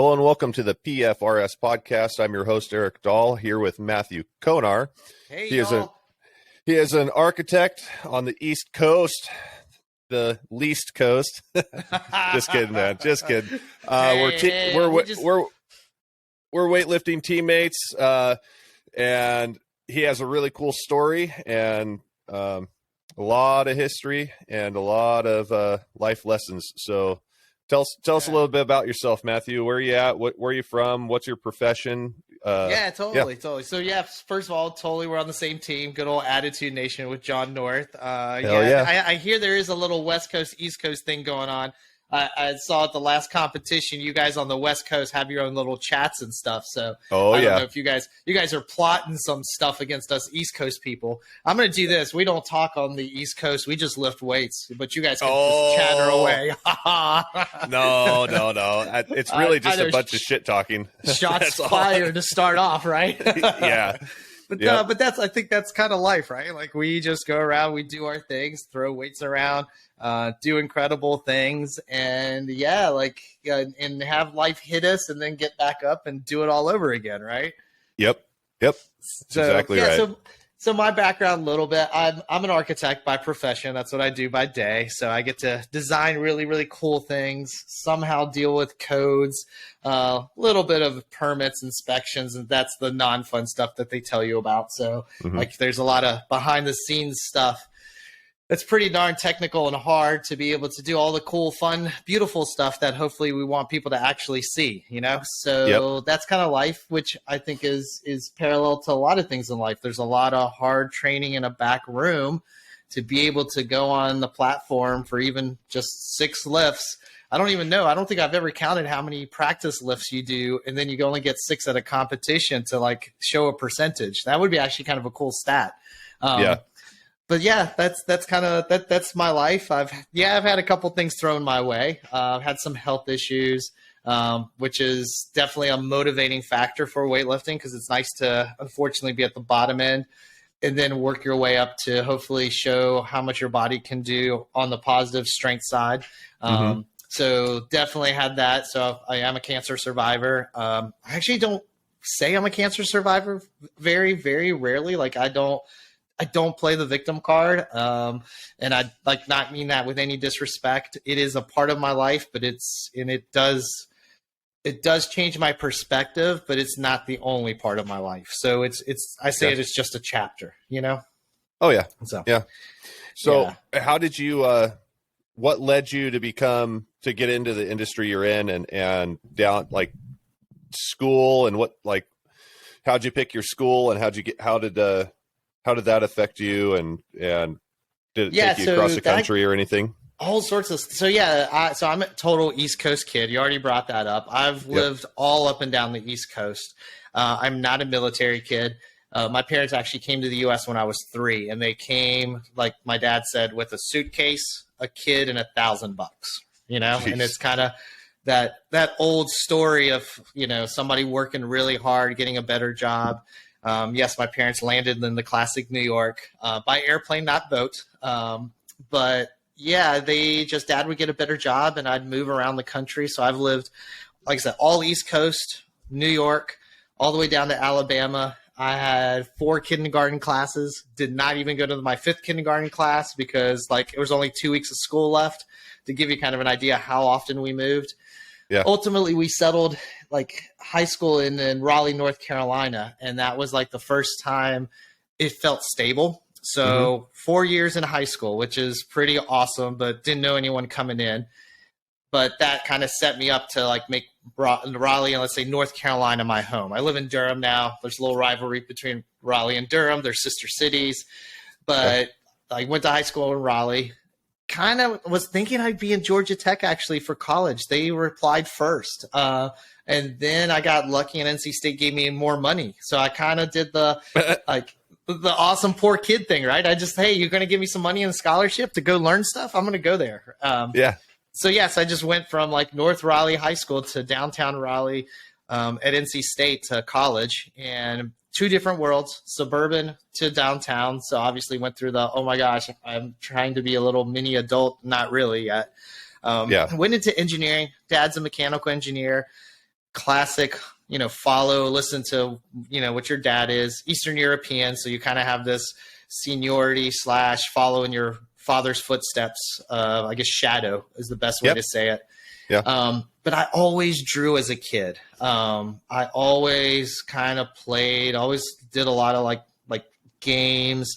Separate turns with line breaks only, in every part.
Hello and welcome to the PFRS podcast. I'm your host, Eric Dahl, here with Matthew Konar.
Hey,
he is an architect on the East Coast, the least coast. Just kidding, man. Just kidding. We're weightlifting teammates, and he has a really cool story and a lot of history and a lot of life lessons. So tell us a little bit about yourself, Matthew. Where are you at? Where are you from? What's your profession?
Totally. So first of all, totally, we're on the same team. Good old Attitude Nation with John North. I hear there is a little West Coast, East Coast thing going on. I saw at the last competition, you guys on the West Coast have your own little chats and stuff. So I don't know if you guys are plotting some stuff against us East Coast people. I'm going to do this. We don't talk on the East Coast. We just lift weights, but you guys can just chatter away.
No. It's really just a bunch of shit talking.
Shots fired to start off, right?
Yeah.
But I think that's kind of life, right? Like we just go around, we do our things, throw weights around, do incredible things, and and have life hit us, and then get back up and do it all over again, right?
Yep. Exactly right.
So my background a little bit, I'm an architect by profession. That's what I do by day. So I get to design really, really cool things, somehow deal with codes, a little bit of permits, inspections, and that's the non-fun stuff that they tell you about. So there's a lot of behind the scenes stuff that's pretty darn technical and hard to be able to do all the cool, fun, beautiful stuff that hopefully we want people to actually see, So That's kind of life, which I think is parallel to a lot of things in life. There's a lot of hard training in a back room to be able to go on the platform for even just 6 lifts. I don't even know. I don't think I've ever counted how many practice lifts you do, and then you only get 6 at a competition to show a percentage. That would be actually kind of a cool stat. But that's kind of that's my life. I've had a couple things thrown my way. I've had some health issues, which is definitely a motivating factor for weightlifting, because it's nice to unfortunately be at the bottom end and then work your way up to hopefully show how much your body can do on the positive strength side. So definitely had that. So I am a cancer survivor. I actually don't say I'm a cancer survivor very, very rarely. I don't play the victim card. And I not mean that with any disrespect. It is a part of my life, but it does change my perspective, but it's not the only part of my life. So it's it's just a chapter,
Oh yeah.
So
how did you, what led you to get into the industry you're in and down school, and how'd you pick your school, and how did that affect you, and did it take you across the country or anything?
All sorts of. So I'm a total East Coast kid. You already brought that up. I've lived all up and down the East Coast. I'm not a military kid. My parents actually came to the U.S. when I was 3, and they came, like my dad said, with a suitcase, a kid, and $1,000.
Jeez.
And it's kind of that old story of somebody working really hard, getting a better job. Yes, my parents landed in the classic New York by airplane, not boat. But dad would get a better job, and I'd move around the country. So I've lived, like I said, all East Coast, New York, all the way down to Alabama. I had 4 kindergarten classes, did not even go to my 5th kindergarten class because it was only 2 weeks of school left, to give you kind of an idea how often we moved. Yeah. Ultimately, we settled high school in Raleigh, North Carolina, and that was the first time it felt stable. So 4 years in high school, which is pretty awesome, but didn't know anyone coming in. But that kind of set me up to make Raleigh and, let's say, North Carolina my home. I live in Durham now. There's a little rivalry between Raleigh and Durham. They're sister cities. But I went to high school in Raleigh. Kind of was thinking I'd be in Georgia Tech actually for college. They replied first. And then I got lucky and NC State gave me more money. So I kind of did the awesome poor kid thing, right? I just, hey, you're going to give me some money and a scholarship to go learn stuff? I'm going to go there. So yes, I just went from North Raleigh High School to downtown Raleigh at NC State to college, and 2 different worlds, suburban to downtown. So obviously went through the, oh my gosh, I'm trying to be a little mini adult. Not really yet. Went into engineering. Dad's a mechanical engineer. classic, listen to, what your dad is, Eastern European. So you kind of have this seniority / follow in your father's footsteps. I guess shadow is the best way to say it.
Yeah.
But I always drew as a kid. I always kind of played, always did a lot of like games.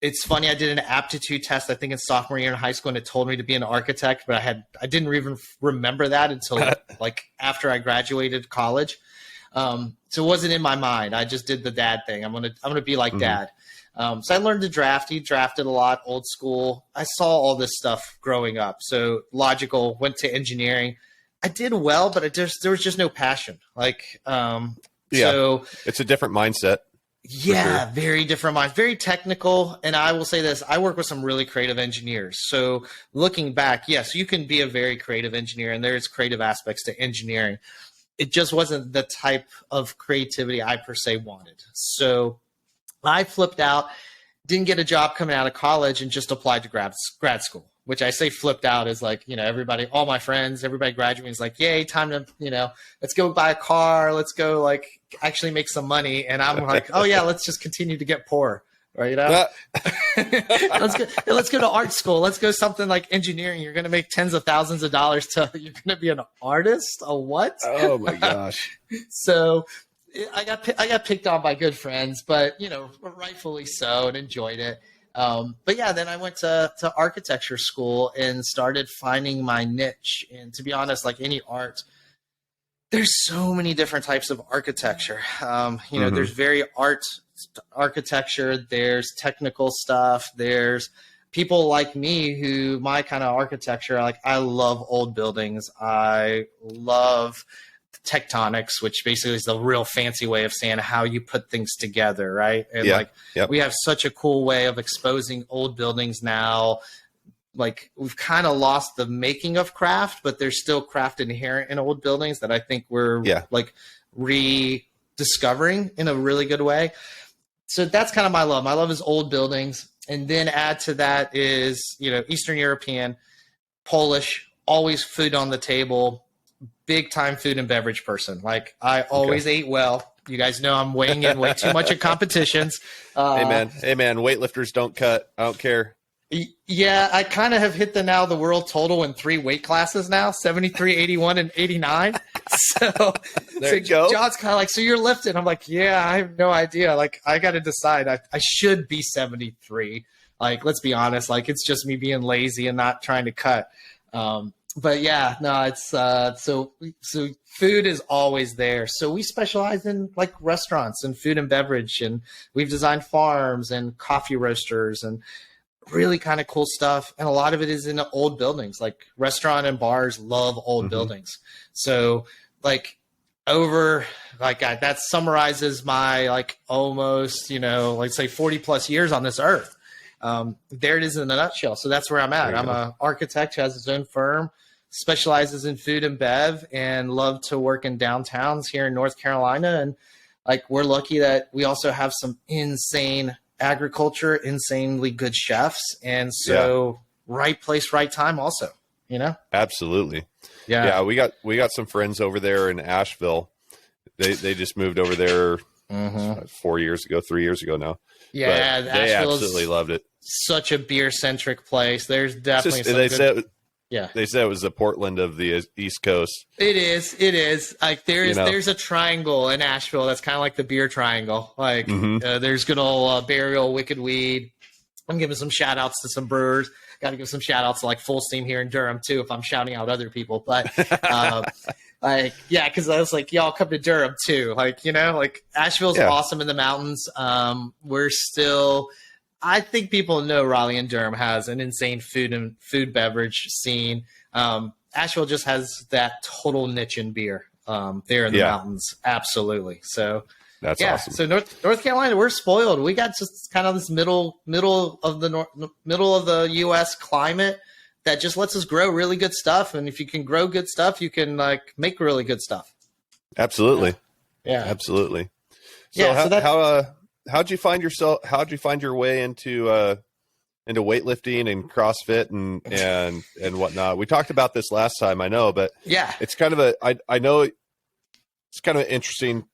It's funny, I did an aptitude test, I think in sophomore year in high school, and it told me to be an architect, but I didn't even remember that until like after I graduated college. So it wasn't in my mind. I just did the dad thing. I'm gonna be like dad. So I learned to draft. He drafted a lot, old school. I saw all this stuff growing up. So logical, went to engineering. I did well, but there was just no passion. So
it's a different mindset.
Yeah, sure. Very different mind, very technical. And I will say this, I work with some really creative engineers. So looking back, yes, you can be a very creative engineer, and there's creative aspects to engineering. It just wasn't the type of creativity I per se wanted. So I flipped out, didn't get a job coming out of college, and just applied to grad school, which I say flipped out is like, everybody, all my friends, everybody graduating is like, yay, time to, let's go buy a car. Let's go actually make some money. And I'm like, oh yeah, let's just continue to get poor. Right. Let's go to art school. Let's go something like engineering. You're going to make tens of thousands of dollars you're going to be an artist. A what?
Oh my gosh.
So I got picked on by good friends, but rightfully so, and enjoyed it. But yeah, then I went to architecture school and started finding my niche. And to be honest, like any art, there's so many different types of architecture. There's very architecture, there's technical stuff, there's people like me who my kind of architecture, I love old buildings. I love tectonics, which basically is the real fancy way of saying how you put things together, right? And we have such a cool way of exposing old buildings now. We've kind of lost the making of craft, but there's still craft inherent in old buildings that I think we're rediscovering in a really good way. So that's kind of my love. My love is old buildings. And then add to that is, Eastern European, Polish, always food on the table, big time food and beverage person. I always ate well. You guys know I'm weighing in way too much at competitions.
Hey man, weightlifters don't cut. I don't care.
Yeah, I kind of have hit the world total in 3 weight classes now, 73, 81, and 89. So
there you go.
John's kind of like, so you're lifting. I'm like, yeah, I have no idea. I got to decide. I should be 73. Let's be honest. It's just me being lazy and not trying to cut. But yeah, no, it's so food is always there. So we specialize in restaurants and food and beverage, and we've designed farms and coffee roasters and really kind of cool stuff. And a lot of it is in old buildings. Restaurant and bars love old buildings. So that summarizes my almost, let's say 40 plus years on this earth. There it is in a nutshell. So that's where I'm at. I'm an architect who has his own firm, specializes in food and bev, and love to work in downtowns here in North Carolina. And we're lucky that we also have some insane agriculture, insanely good chefs. And so right place, right time also,
Absolutely.
Yeah.
We got some friends over there in Asheville. They just moved over there 3 years ago now.
Yeah.
But they absolutely loved it.
Such a beer centric place. There's definitely
They said it was the Portland of the East Coast.
It is. There's a triangle in Asheville that's kind of like the beer triangle. There's good old Burial, Wicked Weed. I'm giving some shout outs to some brewers. Got to give some shout outs to Full Steam here in Durham too, if I'm shouting out other people. But because I was y'all come to Durham too. Asheville's awesome in the mountains. We're still. I think people know Raleigh and Durham has an insane food beverage scene. Asheville just has that total niche in beer there in the mountains. Absolutely. So
that's awesome.
So North Carolina, we're spoiled. We got just kind of this middle of the U.S. climate that just lets us grow really good stuff. And if you can grow good stuff, you can make really good stuff.
Absolutely.
Yeah.
Absolutely. So how'd you find your way into weightlifting and CrossFit and whatnot? We talked about this last time, I know, but
yeah,
it's kind of I know It's kind of an interesting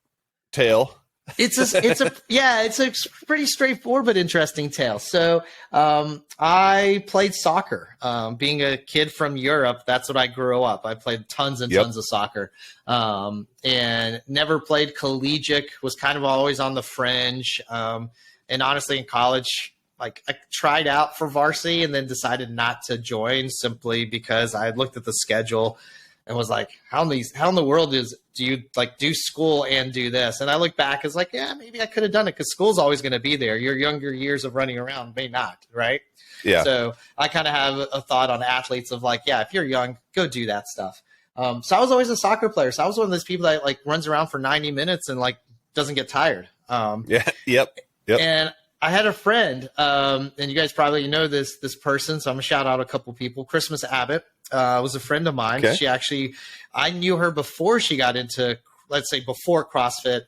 tale.
It's a pretty straightforward but interesting tale. So I played soccer. Being a kid from Europe, that's what I grew up. I played tons and tons of soccer, and never played collegiate. Was kind of always on the fringe. And honestly, in college, like I tried out for varsity and then decided not to join simply because I looked at the schedule and was like, how in the world do you like do school and do this? And I look back, it's like, yeah, maybe I could have done it because school's always going to be there. Your younger years of running around may not, right?
Yeah.
So I kind of have a thought on athletes of like, yeah, if you're young, go do that stuff. So I was always a soccer player. So I was one of those people that like runs around for 90 minutes and like doesn't get tired.
Yep.
And I had a friend, and you guys probably know this person, so I'm gonna shout out a couple people. Christmas Abbott was a friend of mine. Okay. I knew her before she got into, let's say, before CrossFit.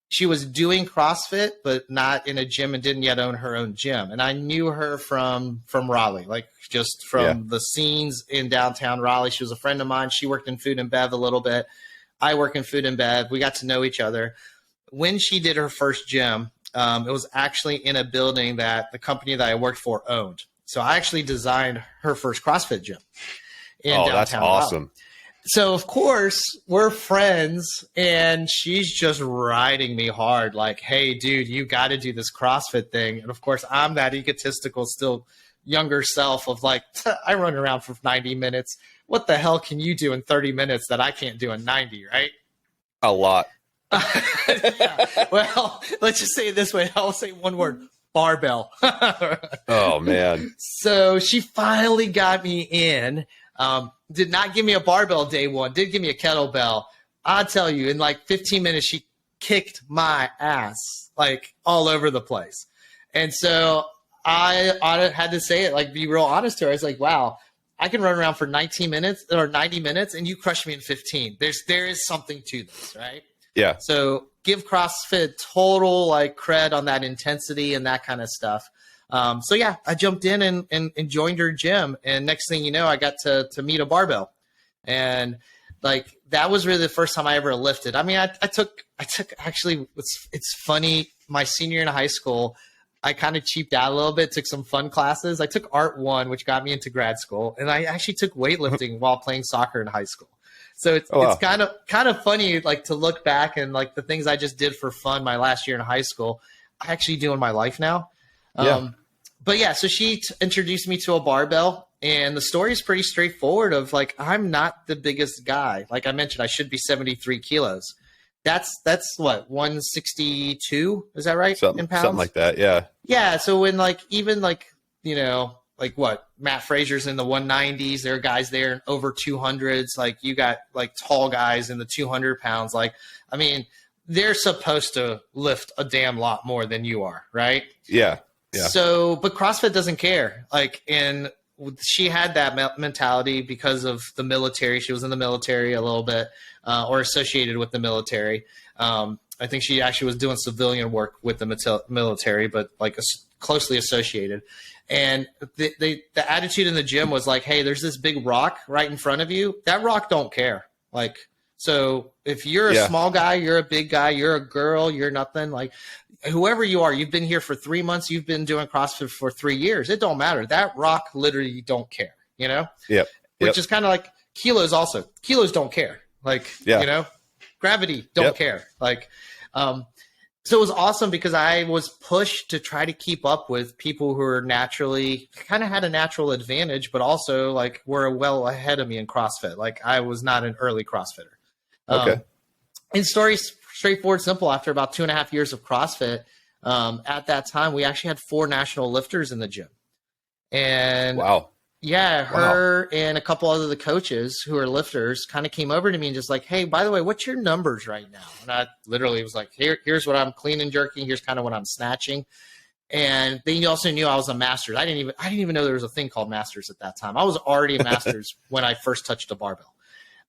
She was doing CrossFit, but not in a gym and didn't yet own her own gym. And I knew her from Raleigh, like just from the scenes in downtown Raleigh. She was a friend of mine. She worked in food and bev a little bit. I work in food and bev. We got to know each other. When she did her first gym, it was actually in a building that the company that I worked for owned. So I actually designed her first CrossFit gym in downtown
that's awesome.
Raleigh. So, of course, we're friends, and she's just riding me hard like, hey, dude, you got to do this CrossFit thing. And, of course, I'm that egotistical, still younger self of like, I run around for 90 minutes. What the hell can you do in 30 minutes that I can't do in 90, right?
A lot.
Yeah. Well, let's just say it this way. I'll say one word: barbell.
Oh man.
So she finally got me in. Did not give me a barbell day one. Did give me a kettlebell. I'll tell you, in like 15 minutes, she kicked my ass like all over the place. And so I had to say it, like be real honest to her. I was like, wow, I can run around for 19 minutes or 90 minutes and you crush me in 15. There is something to this, right?
Yeah.
So give CrossFit total like cred on that intensity and that kind of stuff. So yeah, I jumped in and joined her gym, and next thing you know, I got to meet a barbell, and like that was really the first time I ever lifted. I mean, I took actually. It's funny. My senior year in high school, I kind of cheaped out a little bit. Took some fun classes. I took Art 1, which got me into grad school, and I actually took weightlifting while playing soccer in high school. So it's kind of funny, like to look back and like the things I just did for fun my last year in high school, I actually do in my life now. But yeah, so she introduced me to a barbell, and the story is pretty straightforward of like, I'm not the biggest guy. Like I mentioned, I should be 73 kilos. That's what, 162? Is that right? In pounds?
Something like that. Yeah.
Yeah. So when like, even like, you know, like what Matt Fraser's in the 190s, there are guys there in over 200s. Like you got like tall guys in the 200 pounds. Like, I mean, they're supposed to lift a damn lot more than you are. Right.
Yeah. Yeah.
So, but CrossFit doesn't care. Like, and she had that mentality because of the military. She was in the military a little bit, or associated with the military. I think she actually was doing civilian work with the military, but like closely associated. And the attitude in the gym was like, hey, there's this big rock right in front of you. That rock don't care. Like, so if you're a small guy, you're a big guy, you're a girl, you're nothing, like whoever you are, you've been here for 3 months, you've been doing CrossFit for 3 years. It don't matter. That rock literally don't care, you know?
Yep.
Which is kind of like kilos also. Kilos don't care. Like, you know, gravity don't care. Like, so it was awesome because I was pushed to try to keep up with people who are naturally kind of had a natural advantage, but also like were well ahead of me in CrossFit. Like I was not an early CrossFitter.
Okay.
And story's straightforward, simple. After about 2.5 years of CrossFit, at that time, we actually had 4 national lifters in the gym. And her and a couple other the coaches who are lifters kind of came over to me and just like, hey, by the way, what's your numbers right now? And I literally was like, here's what I'm clean and jerking. Here's kind of what I'm snatching. And then you also knew I was a master. I didn't even know there was a thing called masters at that time. I was already a masters when I first touched a barbell.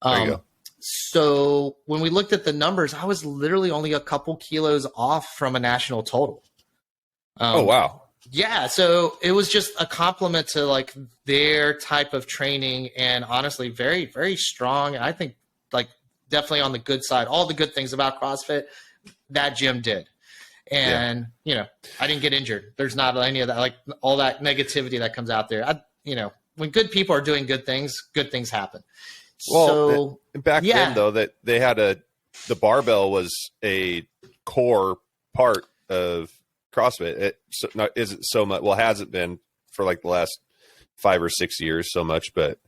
There you go.
So when we looked at the numbers, I was literally only a couple kilos off from a national total.
Oh, wow.
Yeah. So it was just a compliment to like their type of training, and honestly, very, very strong. I think like definitely on the good side. All the good things about CrossFit, that gym did. And, I didn't get injured. There's not any of that, like all that negativity that comes out there. When good people are doing good things happen.
Well,
so
back then though, that they had the barbell was a core part of CrossFit. It isn't so much. Well, hasn't been for like the last 5 or 6 years so much, but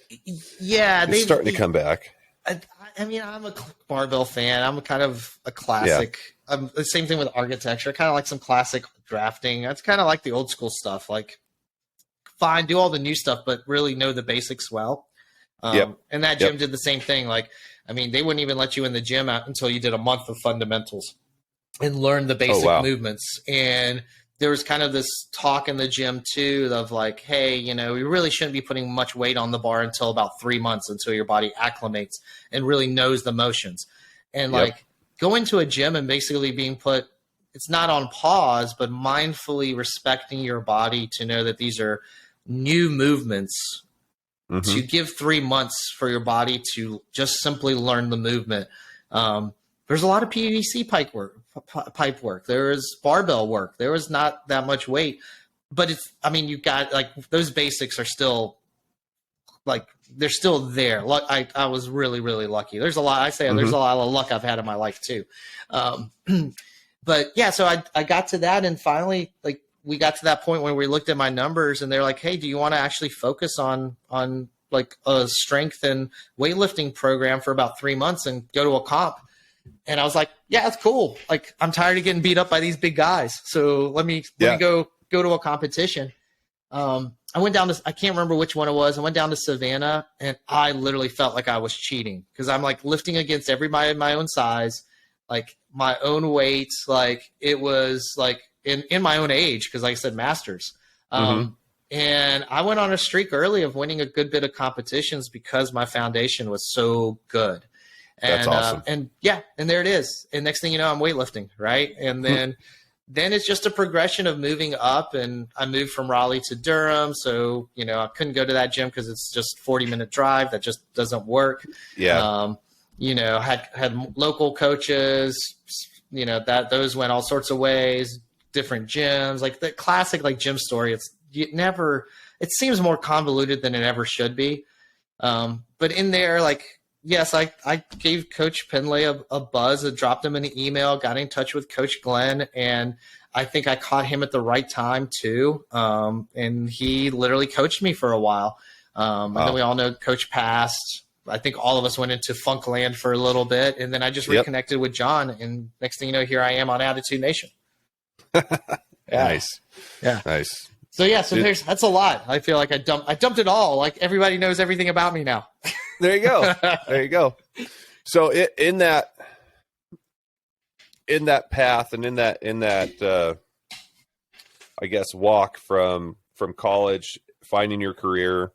it's starting to come back.
I'm a barbell fan. I'm kind of a classic. The same thing with architecture. I kind of like some classic drafting. That's kind of like the old school stuff. Like, fine, do all the new stuff, but really know the basics well. And that gym did the same thing. Like, they wouldn't even let you in the gym until you did a month of fundamentals and learn the basic movements. And there was kind of this talk in the gym too of like, hey, we really shouldn't be putting much weight on the bar until about 3 months, until your body acclimates and really knows the motions. And like going to a gym and basically being put, it's not on pause, but mindfully respecting your body to know that these are new movements, to give 3 months for your body to just simply learn the movement. There's a lot of PVC pipe work. There is barbell work. There was not that much weight, but you got like those basics are still like, they're still there. I was really, really lucky. There's a lot, there's a lot of luck I've had in my life too. But yeah, so I got to that, and finally, like, we got to that point where we looked at my numbers and they're like, hey, do you want to actually focus on like a strength and weightlifting program for about 3 months and go to a comp? And I was like, yeah, that's cool. Like, I'm tired of getting beat up by these big guys. So let me go to a competition. I went down to, I can't remember which one it was. I went down to Savannah, and I literally felt like I was cheating, because I'm like lifting against everybody in my own size, like my own weight. Like, it was like in my own age, because like I said, masters. And I went on a streak early of winning a good bit of competitions because my foundation was so good. And,
that's awesome.
And there it is. And next thing you know, I'm weightlifting, right? And then it's just a progression of moving up. And I moved from Raleigh to Durham. So, I couldn't go to that gym because it's just 40-minute drive. That just doesn't work. Yeah. Had local coaches, those went all sorts of ways, different gyms, like the classic, like, gym story. It seems more convoluted than it ever should be. But in there, like, yes, I gave Coach Penley a buzz. I dropped him an email, got in touch with Coach Glenn, and I think I caught him at the right time too. And he literally coached me for a while. And then we all know Coach passed. I think all of us went into Funkland for a little bit, and then I just reconnected with John, and next thing you know, here I am on Attitude Nation.
Nice.
Yeah.
Nice.
So that's a lot. I feel like I dumped it all. Like, everybody knows everything about me now.
There you go. So in that path and in that I guess walk from college, finding your career,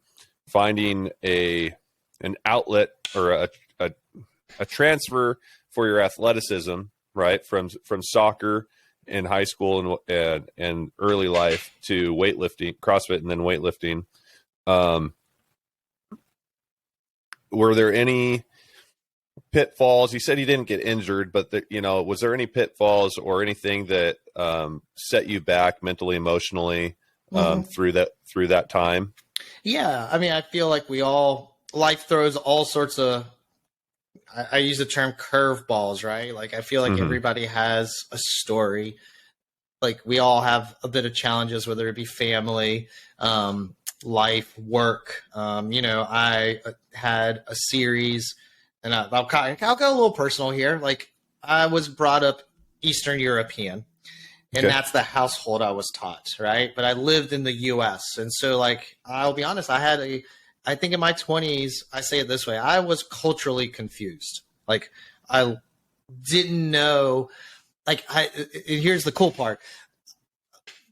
finding an outlet or a transfer for your athleticism, right? From soccer in high school and early life to weightlifting, CrossFit, and then weightlifting. Were there any pitfalls? You said you didn't get injured, but was there any pitfalls or anything that set you back mentally, emotionally through that time? Yeah,
I feel like life throws all sorts of, I use the term curveballs, right? Like, I feel like everybody has a story. Like, we all have a bit of challenges, whether it be family, life, work. I had a series, and I'll go a little personal here. Like, I was brought up Eastern European, and that's the household I was taught, right? But I lived in the U.S. And so, like, I'll be honest, I think in my 20s, I say it this way, I was culturally confused. Like, I didn't know, like, here's the cool part.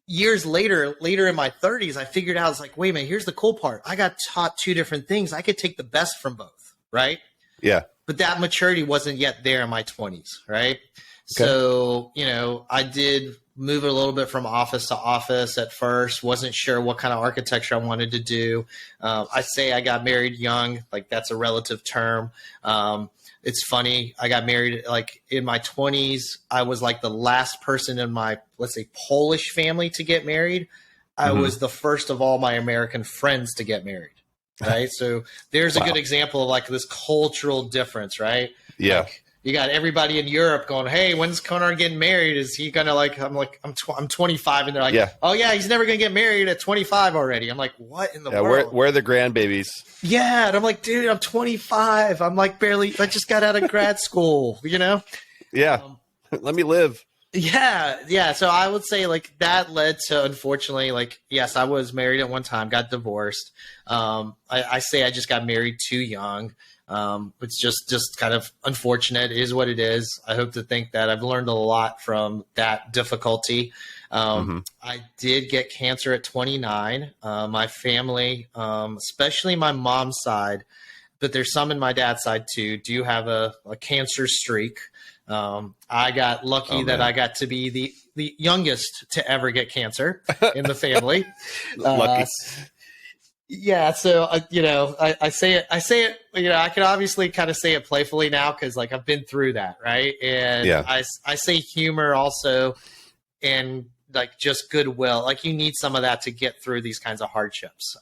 Years later in my 30s, I figured out, I was like, wait a minute, here's the cool part. I got taught two different things. I could take the best from both, right?
Yeah.
But that maturity wasn't yet there in my 20s, right? Okay. So, I did move a little bit from office to office at first, wasn't sure what kind of architecture I wanted to do. I say I got married young, like, that's a relative term. it's funny. I got married like in my 20s. I was like the last person in my, let's say, Polish family to get married. I was the first of all my American friends to get married. Right. So there's a good example of like this cultural difference, right?
Yeah.
Like, you got everybody in Europe going, hey, when's Konar getting married? Is he going to I'm 25. And they're like, oh yeah, he's never going to get married at 25 already. I'm like, what in the world?
Where are the grandbabies?
Yeah. And I'm like, dude, I'm 25. I'm like I just got out of grad school, you know?
Yeah. Let me live.
Yeah. Yeah. So I would say like that led to, unfortunately, like, yes, I was married at one time, got divorced. I say I just got married too young. It's just kind of unfortunate. It is what it is. I hope to think that I've learned a lot from that difficulty. I did get cancer at 29. My family, especially my mom's side, but there's some in my dad's side too, do have a cancer streak. I got lucky that I got to be the youngest to ever get cancer in the family.
Lucky.
Yeah, so you know, I say it. You know, I can obviously kind of say it playfully now because like I've been through that, right? And I say humor also, and like just goodwill. Like you need some of that to get through these kinds of hardships.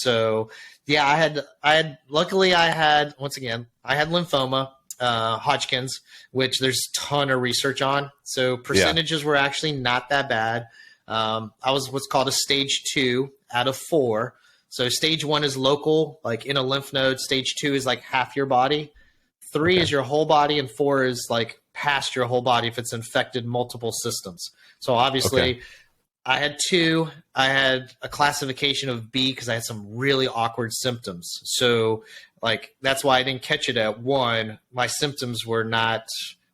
So yeah, I had luckily I had lymphoma, Hodgkin's, which there's a ton of research on. So percentages were actually not that bad. I was what's called a stage 2 out of 4. So stage 1 is local, like in a lymph node. Stage 2 is like half your body. 3 is your whole body, and 4 is like past your whole body if it's infected multiple systems. So obviously I had 2. I had a classification of B because I had some really awkward symptoms. So like that's why I didn't catch it at 1. My symptoms were not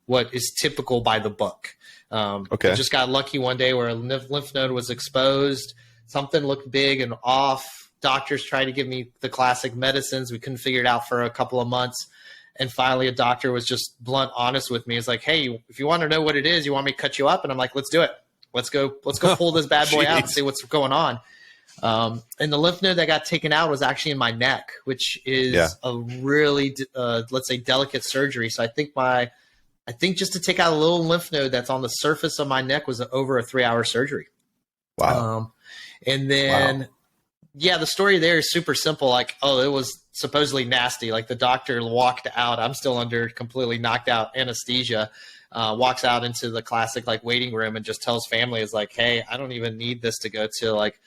what is typical by the book. I just got lucky one day where a lymph node was exposed. Something looked big and off. Doctors tried to give me the classic medicines. We couldn't figure it out for a couple of months. And finally, a doctor was just blunt honest with me. It's like, hey, if you want to know what it is, you want me to cut you up? And I'm like, let's do it. Let's go pull this bad boy out and see what's going on. And the lymph node that got taken out was actually in my neck, which is a really, let's say, delicate surgery. So I think just to take out a little lymph node that's on the surface of my neck was over a 3-hour surgery.
Wow.
And then, yeah, the story there is super simple. Like, oh, it was supposedly nasty. Like the doctor walked out. I'm still under completely knocked out anesthesia. Walks out into the classic like waiting room and just tells family is like, hey, I don't even need this to go to like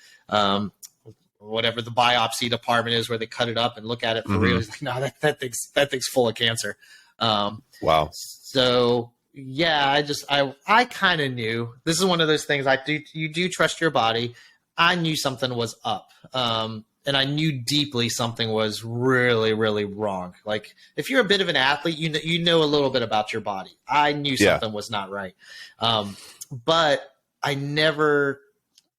whatever the biopsy department is where they cut it up and look at it for real. He's like, no, that thing's full of cancer.
Wow.
So yeah, I kind of knew. This is one of those things you do trust your body. I knew something was up. And I knew deeply something was really, really wrong. Like if you're a bit of an athlete, you know a little bit about your body. I knew something was not right. But I never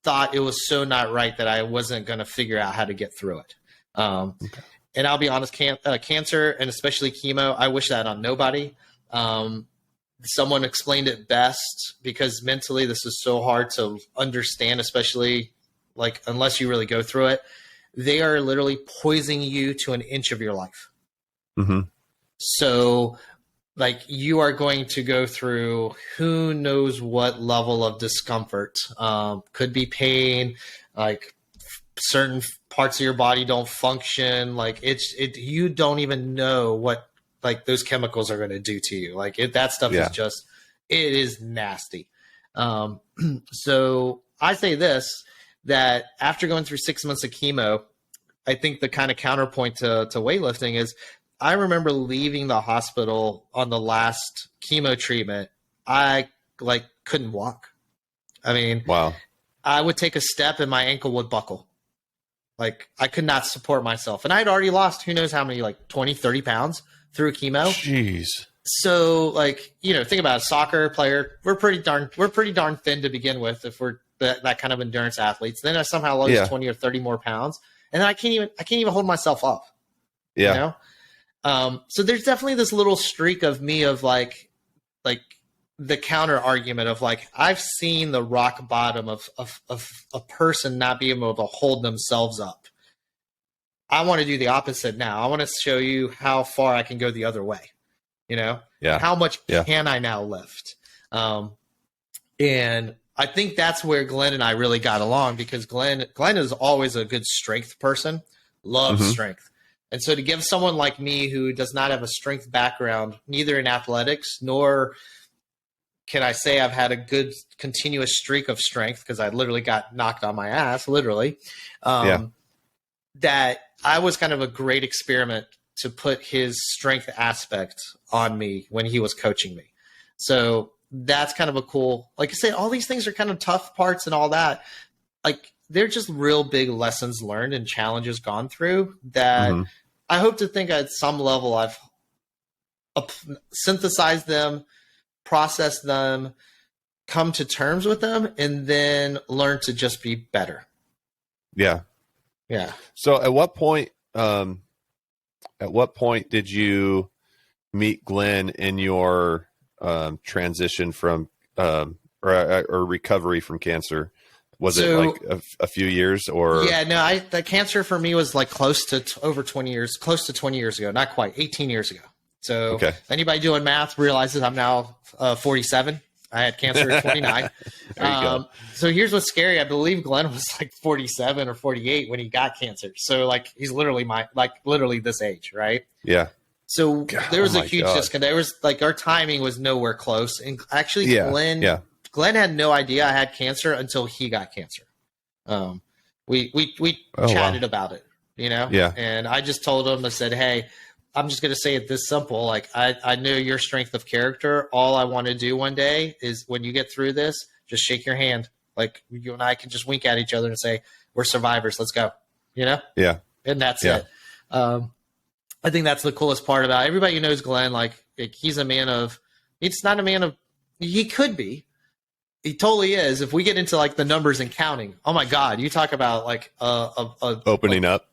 thought it was so not right that I wasn't going to figure out how to get through it. And I'll be honest, cancer and especially chemo, I wish that on nobody. Someone explained it best because mentally this is so hard to understand, especially like unless you really go through it. They are literally poisoning you to an inch of your life. So like you are going to go through who knows what level of discomfort. Could be pain, like certain parts of your body don't function. Like you don't even know what like those chemicals are going to do to you. Like that stuff is just, it is nasty. So I say this, that after going through 6 months of chemo, I think the kind of counterpoint to weightlifting is I remember leaving the hospital on the last chemo treatment. I like couldn't walk. I mean,
wow.
I would take a step and my ankle would buckle. Like I could not support myself. And I'd already lost who knows how many, like 20, 30 pounds through chemo.
Jeez.
So like, you know, think about a soccer player. We're pretty darn thin to begin with if we're that kind of endurance athletes. Then I somehow lose 20 or 30 more pounds. And then I can't even hold myself up.
Yeah.
You know? So there's definitely this little streak of me of like the counter argument of like, I've seen the rock bottom of a person not being able to hold themselves up. I want to do the opposite now. I want to show you how far I can go the other way.
Yeah.
How much can I now lift? And I think that's where Glenn and I really got along, because Glenn is always a good strength person, loves strength. And so to give someone like me who does not have a strength background, neither in athletics, nor can I say I've had a good continuous streak of strength, because I literally got knocked on my ass, literally, that I was kind of a great experiment to put his strength aspect on me when he was coaching me. So that's kind of a cool, like I say, all these things are kind of tough parts and all that. Like, they're just real big lessons learned and challenges gone through that I hope to think at some level I've synthesized them, processed them, come to terms with them, and then learn to just be better.
Yeah.
Yeah.
So at what point did you meet Glenn in your transition from or recovery from cancer? Was it like a few years or?
Yeah, no, the cancer for me was like close to over 20 years ago, not quite 18 years ago. So if anybody doing math realizes I'm now 47. I had cancer at 29. So here's what's scary. I believe Glenn was like 47 or 48 when he got cancer. So like, he's literally literally this age. Right.
Yeah.
So there was a huge disconnect. There was like, our timing was nowhere close. And actually Glenn had no idea I had cancer until he got cancer. We chatted about it,
Yeah.
And I just told him, I said, hey, I'm just going to say it this simple. Like, I know your strength of character. All I want to do one day is, when you get through this, just shake your hand. Like, you and I can just wink at each other and say, we're survivors. Let's go. Yeah. And that's it. I think that's the coolest part about it. Everybody who knows Glenn, like he's a man of, it's not a man of, he could be. He totally is. If we get into like the numbers and counting, oh my God, you talk about like
opening up.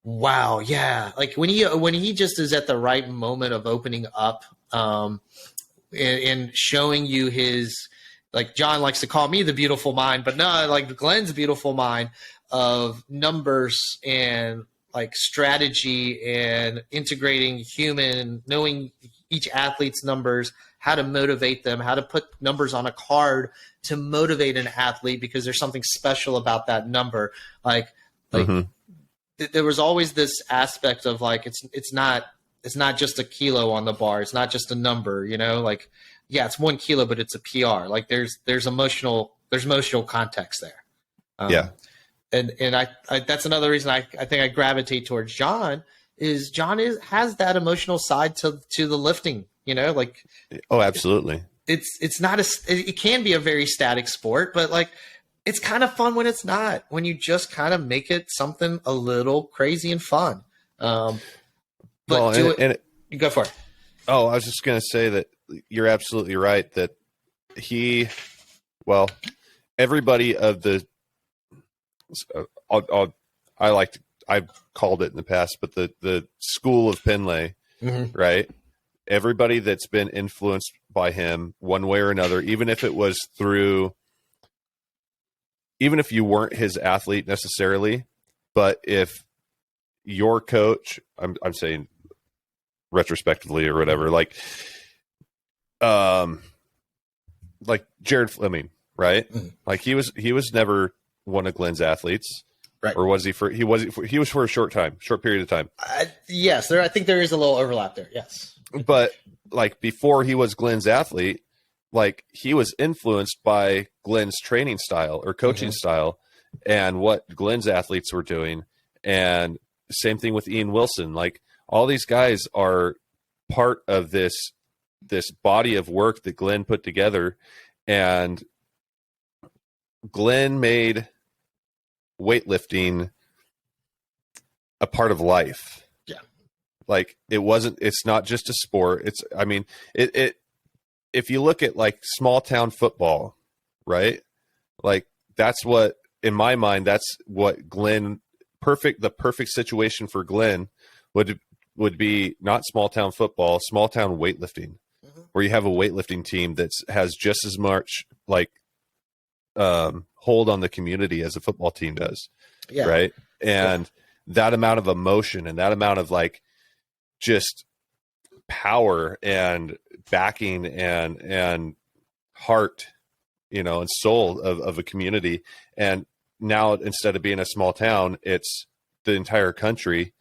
Wow. Yeah. Like when he just is at the right moment of opening up, and showing you his, like John likes to call me the beautiful mind, but no, like Glenn's beautiful mind of numbers and like strategy and integrating knowing each athlete's numbers, how to motivate them, how to put numbers on a card to motivate an athlete, because there's something special about that number. Like there was always this aspect of like, it's not just a kilo on the bar. It's not just a number, like, yeah, it's 1 kilo, but it's a PR. Like there's emotional context there. And I that's another reason I think I gravitate towards John has that emotional side to the lifting, like,
oh, absolutely.
It's not it can be a very static sport, but like, it's kind of fun when it's not, when you just kind of make it something a little crazy and fun. But you go for it.
Oh, I was just going to say that you're absolutely right that everybody of the, I've called it in the past, but the school of Penlay, right? Everybody that's been influenced by him one way or another, even if you weren't his athlete necessarily, but if your coach, I'm saying retrospectively or whatever, like Jared Fleming, right? Like he was never one of Glenn's athletes, right? Or was he he was for a short period of time.
Yes, I think there is a little overlap there. Yes,
but like before he was Glenn's athlete, like he was influenced by Glenn's training style or coaching style and what Glenn's athletes were doing. And same thing with Ian Wilson. Like all these guys are part of this body of work that Glenn put together, and Glenn made weightlifting a part of life.
Yeah.
Like it's not just a sport. If you look at like small town football, right? Like that's what, in my mind, that's what Glenn, the perfect situation for Glenn would be not small town football, small town weightlifting, where you have a weightlifting team that has just as much like hold on the community as a football team does. Yeah. Right. And that amount of emotion and that amount of like just power and backing and heart, and soul of a community. And now, instead of being a small town, it's the entire country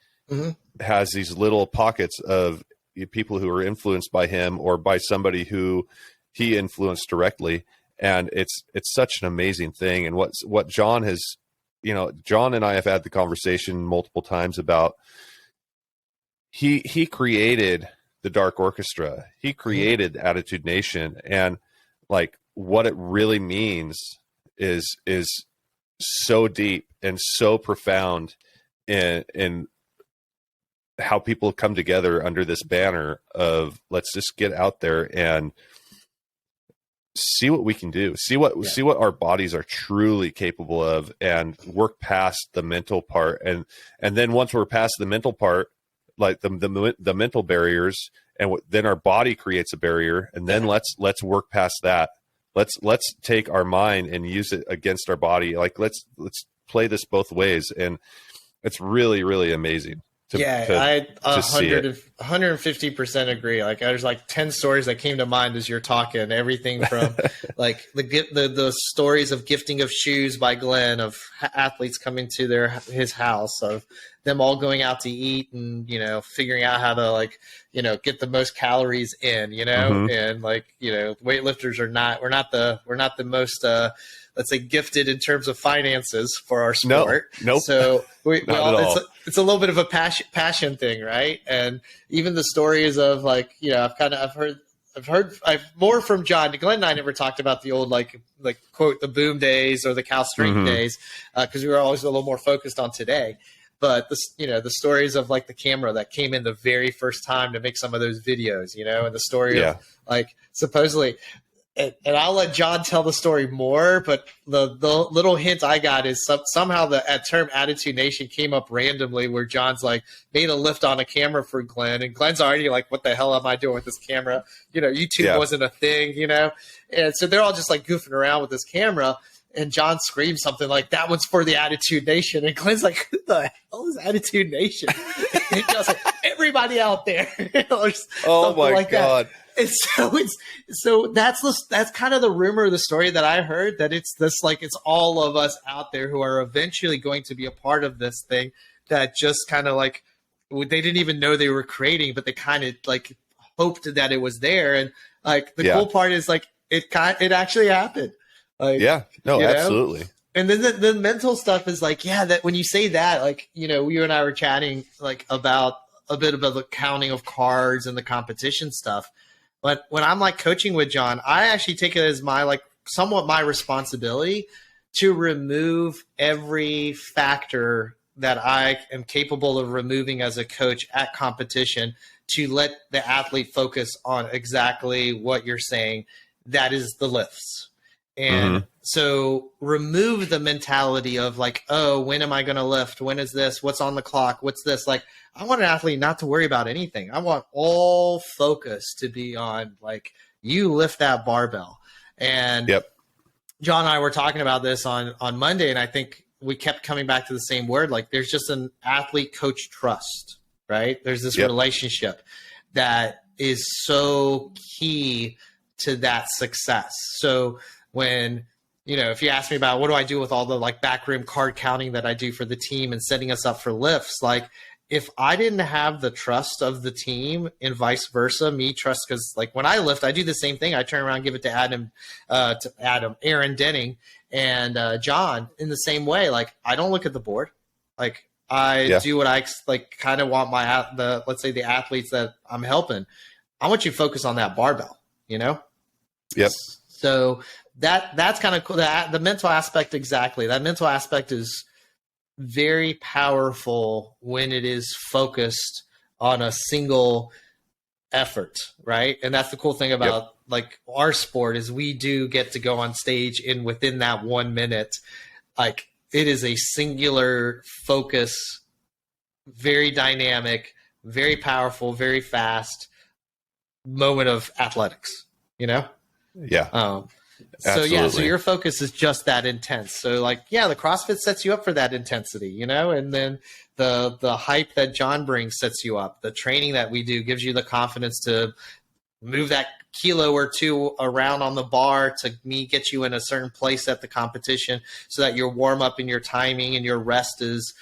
has these little pockets of people who are influenced by him or by somebody who he influenced directly. And it's such an amazing thing. And what John has, John and I have had the conversation multiple times about, he created the Dark Orchestra. He created Attitude Nation, and like what it really means is so deep and so profound in how people come together under this banner of, let's just get out there and see what we can do, see what our bodies are truly capable of, and work past the mental part. And then once we're past the mental part, like the mental barriers, and then our body creates a barrier, and then let's work past that. Let's take our mind and use it against our body. Like let's play this both ways. And it's really, really amazing.
I 150% agree. Like there's like 10 stories that came to mind as you're talking. Everything from like the stories of gifting of shoes by Glenn, of athletes coming to his house, of them all going out to eat and figuring out how to get the most calories in, and weightlifters we're not the most let's say gifted in terms of finances for our sport.
Nope.
So it's a little bit of a passion thing, right? And even the stories of I've heard more from John. Glenn and I never talked about the old like quote the boom days or the Cal strength days because we were always a little more focused on today. But the stories of like the camera that came in the very first time to make some of those videos, and the story of like supposedly. And I'll let John tell the story more, but the little hint I got is somehow the term Attitude Nation came up randomly, where John's like made a lift on a camera for Glenn, and Glenn's already like, what the hell am I doing with this camera? YouTube wasn't a thing, and so they're all just like goofing around with this camera, and John screams something like, that one's for the Attitude Nation, and Glenn's like, who the hell is Attitude Nation? And John's like, everybody out there.
Oh my God.
And so that's kind of the rumor of the story that I heard, that it's all of us out there who are eventually going to be a part of this thing, that just kind of like they didn't even know they were creating, but they kind of like hoped that it was there. And like the cool part is like it actually happened. Like,
absolutely.
And then the mental stuff is like, that when you say that, like, you and I were chatting like about a bit about the counting of cards and the competition stuff. But when I'm like coaching with John, I actually take it as somewhat my responsibility to remove every factor that I am capable of removing as a coach at competition, to let the athlete focus on exactly what you're saying. That is the lifts. And so remove the mentality of like, oh, when am I going to lift? When is this? What's on the clock? What's this? Like, I want an athlete not to worry about anything. I want all focus to be on like, you lift that barbell. And John and I were talking about this on Monday, and I think we kept coming back to the same word. Like there's just an athlete coach trust, right? There's this relationship that is so key to that success. So when, if you ask me about what do I do with all the like backroom card counting that I do for the team and setting us up for lifts, like if I didn't have the trust of the team and vice versa, me trust, because like when I lift, I do the same thing. I turn around and give it to Aaron Denning and John in the same way. Like I don't look at the board. Like I do what I like kind of want let's say the athletes that I'm helping. I want you to focus on that barbell, Yep. So that's kind of cool. The mental aspect, exactly. That mental aspect is very powerful when it is focused on a single effort, right? And that's the cool thing about like our sport is we do get to go on stage and within that 1 minute, like it is a singular focus, very dynamic, very powerful, very fast moment of athletics,
Yeah.
So yeah, so your focus is just that intense. So like, yeah, the CrossFit sets you up for that intensity, you know, and then the hype that John brings sets you up. The training that we do gives you the confidence to move that kilo or two around on the bar to get you in a certain place at the competition, so that your warm up and your timing and your rest is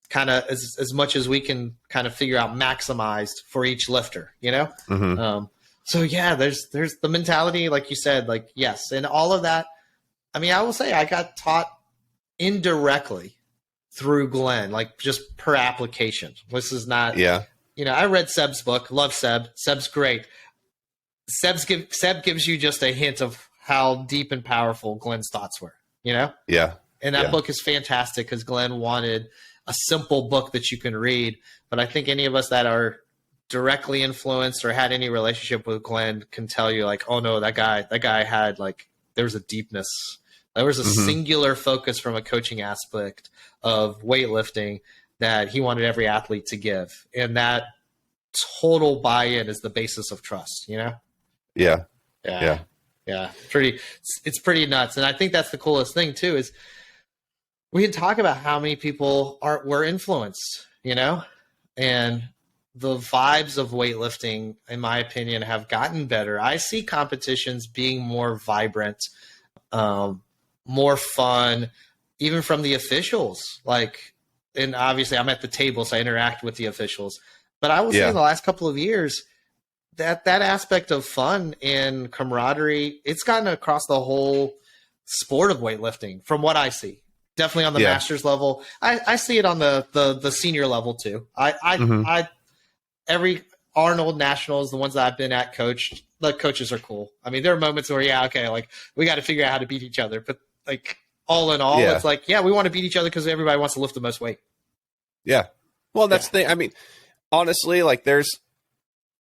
kind of as much as we can kind of figure out maximized for each lifter, you know? So yeah, there's the mentality, like you said, like, yes. And all of that. I mean, I will say I got taught indirectly through Glenn, like just per application. This is not, you know, I read Seb's book, love Seb. Seb's great. Seb gives you just a hint of how deep and powerful Glenn's thoughts were, you know?
Yeah.
And that book is fantastic because Glenn wanted a simple book that you can read. But I think any of us that are directly influenced or had any relationship with Glenn can tell you, like, oh no, that guy had, like, there was a deepness. There was a singular focus from a coaching aspect of weightlifting that he wanted every athlete to give. And that total buy-in is the basis of trust, you know?
Yeah.
It's pretty nuts. And I think that's the coolest thing too, is we can talk about how many people were influenced, you know, and the vibes of weightlifting, in my opinion, have gotten better. I see competitions being more vibrant, more fun, even from the officials. Like, and obviously I'm at the table, so I interact with the officials. But I will say in the last couple of years, that aspect of fun and camaraderie, it's gotten across the whole sport of weightlifting from what I see. Definitely on the master's level. I see it on the senior level too. Every Arnold Nationals, the ones that I've been at coached, the coaches are cool. I mean, there are moments where, like, we got to figure out how to beat each other. But like, all in all, it's like, we want to beat each other because everybody wants to lift the most weight.
Yeah. Well, that's the thing. I mean, honestly, like, there's,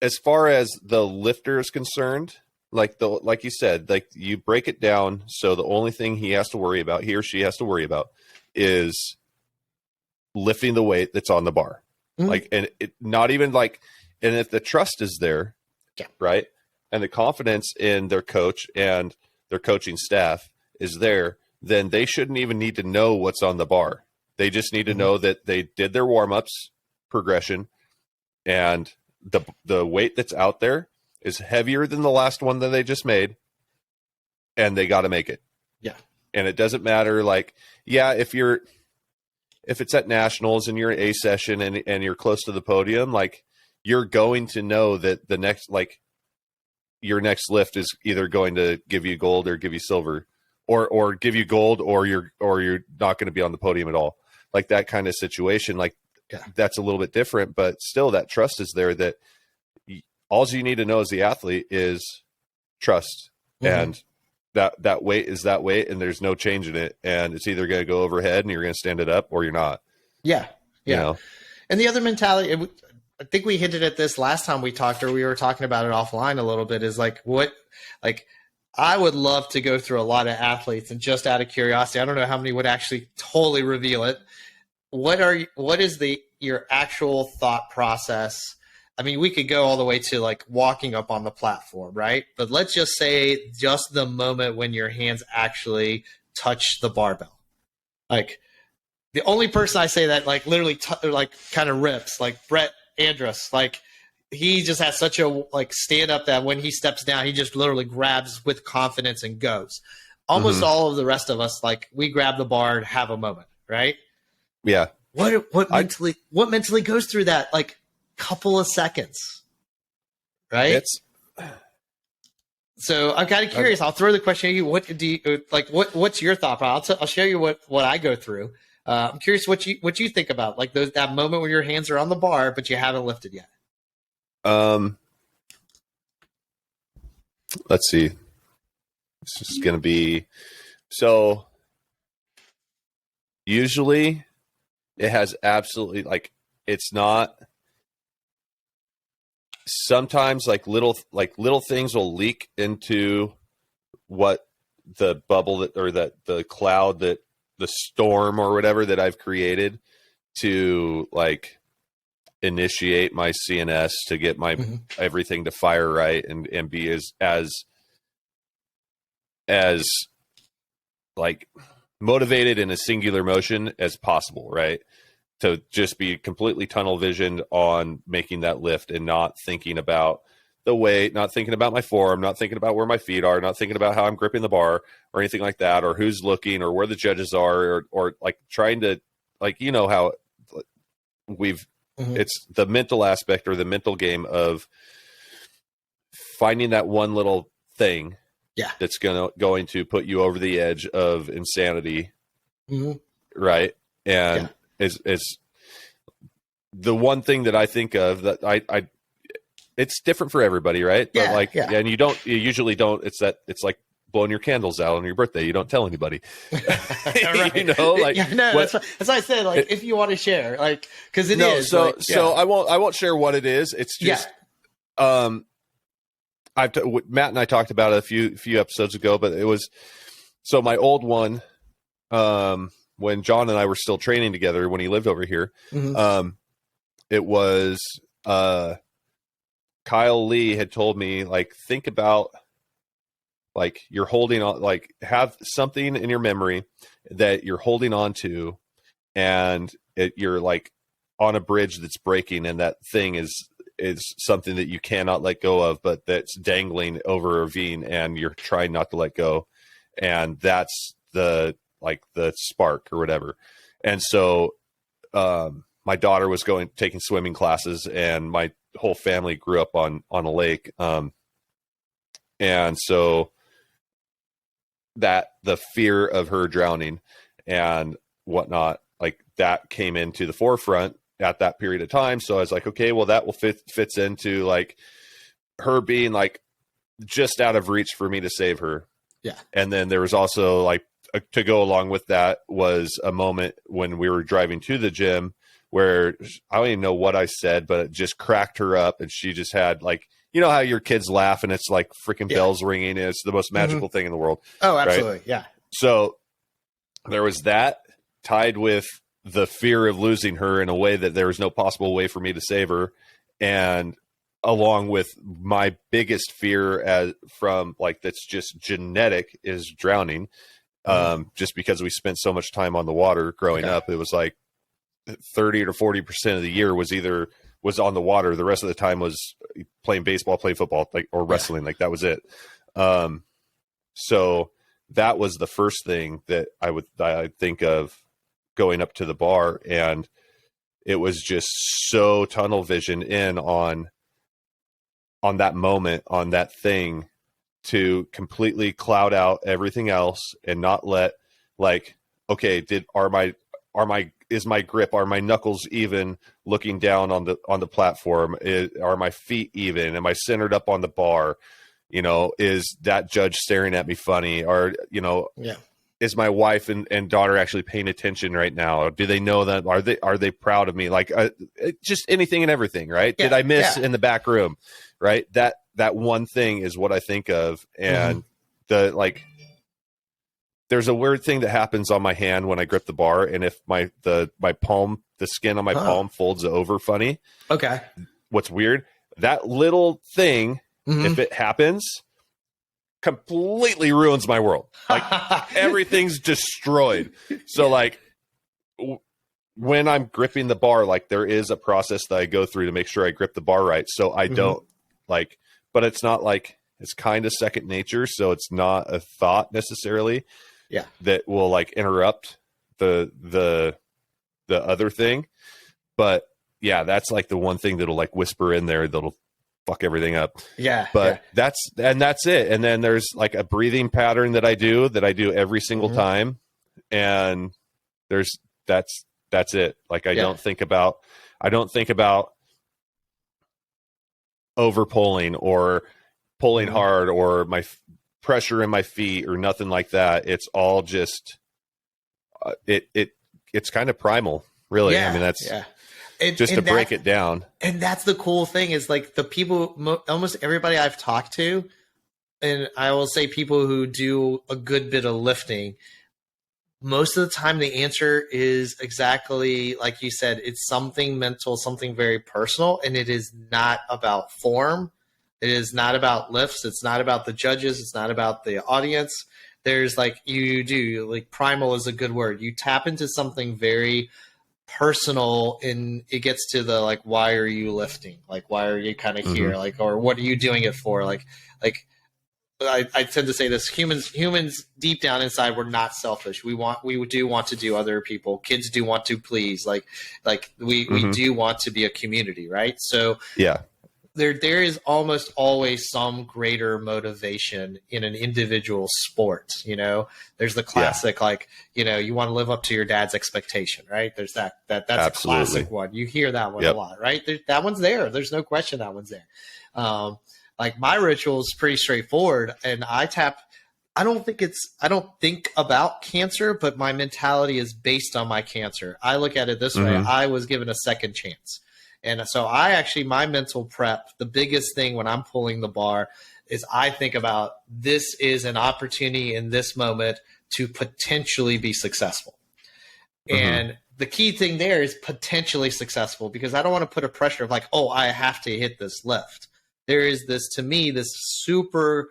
as far as the lifter is concerned, like you said, like, you break it down. So the only thing he or she has to worry about is lifting the weight that's on the bar. Like, and it not even like, and if the trust is there, right, and the confidence in their coach and their coaching staff is there, then they shouldn't even need to know what's on the bar. They just need to know that they did their warm-ups progression, and the weight that's out there is heavier than the last one that they just made, and they got to make it.
Yeah. And
it doesn't matter, like, if it's at nationals and you're in A session and you're close to the podium, like, you're going to know that the next, like, your next lift is either going to give you gold or give you silver, or give you gold, or you're not going to be on the podium at all. Like, that kind of situation, like, that's a little bit different, but still that trust is there, that all you need to know as the athlete is trust. And that weight is that weight, and there's no change in it, and it's either going to go overhead and you're going to stand it up, or you're not. You know?
And the other mentality, I think we hinted at this last time we talked, or we were talking about it offline a little bit, is like, I would love to go through a lot of athletes, and just out of curiosity, I don't know how many would actually totally reveal it. What is your actual thought process? I mean, we could go all the way to, like, walking up on the platform, right? But let's just say just the moment when your hands actually touch the barbell. Like, the only person I say that, like, literally like kind of rips, like Brett Andrus, like, he just has such a, like, stand up that when he steps down, he just literally grabs with confidence and goes. Almost all of the rest of us, like, we grab the bar and have a moment, right?
Yeah.
What mentally goes through that, like, couple of seconds, right? So I'm kind of curious. I'll throw the question at you. What do you like? What's your thought? I'll show you what I go through. I'm curious what you think about, like, that moment where your hands are on the bar but you haven't lifted yet.
Let's see. This is going to be, so usually it has absolutely, like, it's not. Sometimes, like, little things will leak into what the bubble the cloud, that the storm or whatever that I've created to, like, initiate my CNS, to get my everything to fire right and be as as like motivated in a singular motion as possible, right? To just be completely tunnel visioned on making that lift and not thinking about the weight, not thinking about my form, not thinking about where my feet are, not thinking about how I'm gripping the bar or anything like that, or who's looking or where the judges are, or like trying to, like, you know, how we've, it's the mental aspect or the mental game of finding that one little thing that's going to put you over the edge of insanity. Right. And is the one thing that I think of that I it's different for everybody, right? But and you usually don't, it's like blowing your candles out on your birthday. You don't tell anybody.
Right.
You know, like
that's why I said, like, if you want to share, like, because
so I won't share what it is. It's just Matt and I talked about it a few episodes ago, but it was, so my old one, when John and I were still training together when he lived over here, it was Kyle Lee had told me, like, think about, like, you're holding on, like, have something in your memory that you're holding on to, and you're like on a bridge that's breaking, and that thing is something that you cannot let go of, but that's dangling over a ravine, and you're trying not to let go, and that's the spark or whatever. And so my daughter was taking swimming classes, and my whole family grew up on a lake, and so that the fear of her drowning and whatnot, like, that came into the forefront at that period of time. So I was like, okay, well, that will fits into, like, her being, like, just out of reach for me to save her.
Yeah.
And then there was also, like, to go along with that was a moment when we were driving to the gym where I don't even know what I said, but it just cracked her up, and she just had, like, you know how your kids laugh and it's like freaking bells ringing, and it's the most magical thing in the world.
Oh, absolutely.
Right?
Yeah.
So there was that tied with the fear of losing her in a way that there was no possible way for me to save her. And along with my biggest fear from, like, that's just genetic, is drowning. Just because we spent so much time on the water growing up, it was like 30 to 40% of the year was on the water. The rest of the time was playing baseball, playing football, like, or wrestling. Like, that was it. So that was the first thing that I think of going up to the bar, and it was just so tunnel vision in on that moment, on that thing, to completely cloud out everything else and not let, like, okay, is my grip, are my knuckles even looking down on the platform? Are my feet even? Am I centered up on the bar? You know, is that judge staring at me funny? Or, you know, is my wife and daughter actually paying attention right now? Or do they know that? Are they proud of me? Like, just anything and everything, right? Did I miss in the back room? Right. That one thing is what I think of. And there's a weird thing that happens on my hand when I grip the bar, and if my palm, the skin on my palm folds over funny.
Okay.
What's weird, that little thing, if it happens, completely ruins my world. Like, everything's destroyed. So, like, when I'm gripping the bar, like, there is a process that I go through to make sure I grip the bar right. So I don't, like, but it's not like, it's kind of second nature. So it's not a thought necessarily that will, like, interrupt the other thing. But yeah, that's, like, the one thing that'll, like, whisper in there that'll fuck everything up. But that's it. And then there's, like, a breathing pattern that I do every single time. And that's it. Like, I don't think about over pulling or pulling hard or my pressure in my feet or nothing like that. It's all just, it's kind of primal, really. I mean, that's just to break it down.
And that's the cool thing, is, like, the people, almost everybody I've talked to, and I will say people who do a good bit of lifting, most of the time the answer is exactly like you said. It's something mental, something very personal, and it is not about form It is not about lifts. It's not about the judges. It's not about the audience. There's like, primal is a good word. You tap into something very personal, and it gets to the, like, why are you lifting? Like, why are you kind of here? Like, or what are you doing it for? Like I tend to say this: humans deep down inside, we're not selfish. We do want to do other people. Kids do want to please. Like we do want to be a community, right? So
yeah,
there is almost always some greater motivation in an individual sport. You know, there's the classic, like, you know, you want to live up to your dad's expectation, right? There's that's Absolutely. A classic one. You hear that one a lot, right? That one's there. There's no question that one's there. Like, my ritual is pretty straightforward, and I don't think about cancer, but my mentality is based on my cancer. I look at it this way. I was given a second chance. And so my mental prep, the biggest thing when I'm pulling the bar is I think about, this is an opportunity in this moment to potentially be successful. And the key thing there is potentially successful, because I don't want to put a pressure of like, oh, I have to hit this lift. There is this super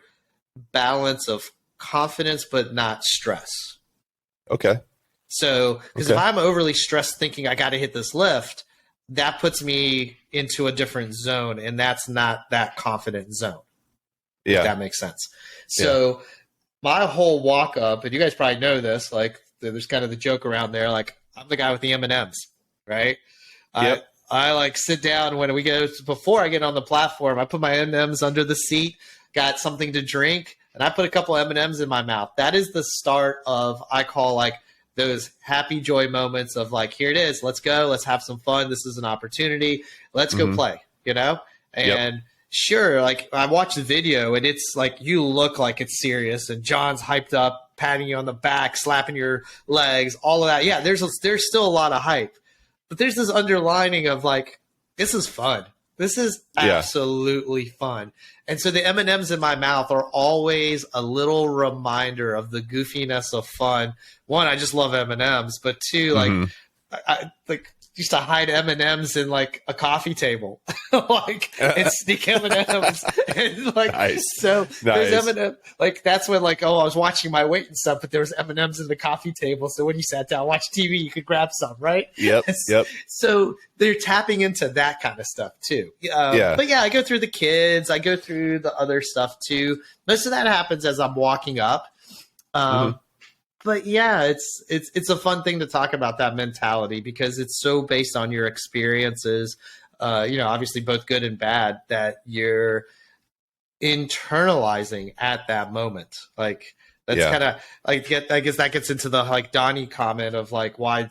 balance of confidence, but not stress.
Okay.
So, because if I'm overly stressed thinking I got to hit this lift, that puts me into a different zone, and that's not that confident zone. Yeah. If that makes sense. So my whole walk up, and you guys probably know this, like, there's kind of the joke around there, like, I'm the guy with the M&Ms, right? Yep. I like sit down when we go, before I get on the platform, I put my M&Ms under the seat, got something to drink, and I put a couple M&Ms in my mouth. That is the start of, I call, like, those happy joy moments of like, here it is, let's go, let's have some fun. This is an opportunity. Let's go play, you know? And sure, like, I watched the video, and it's like, you look like it's serious, and John's hyped up, patting you on the back, slapping your legs, all of that. Yeah, there's still a lot of hype. But there's this underlining of like, this is fun. This is absolutely fun. And so the M&Ms in my mouth are always a little reminder of the goofiness of fun. One, I just love M&Ms, but two, like, I used to hide M&Ms in like a coffee table, like, and sneak M&Ms, and like, nice. So there's M&M, like, that's when, like, oh, I was watching my weight and stuff, but there was M&Ms in the coffee table. So when you sat down, watch TV, you could grab some, right? Yep. So they're tapping into that kind of stuff too. But yeah, I go through the kids, I go through the other stuff too. Most of that happens as I'm walking up. But yeah, it's a fun thing to talk about, that mentality, because it's so based on your experiences, you know, obviously both good and bad, that you're internalizing at that moment. Like, that's kind of like, I guess that gets into the like Donnie comment of like, why,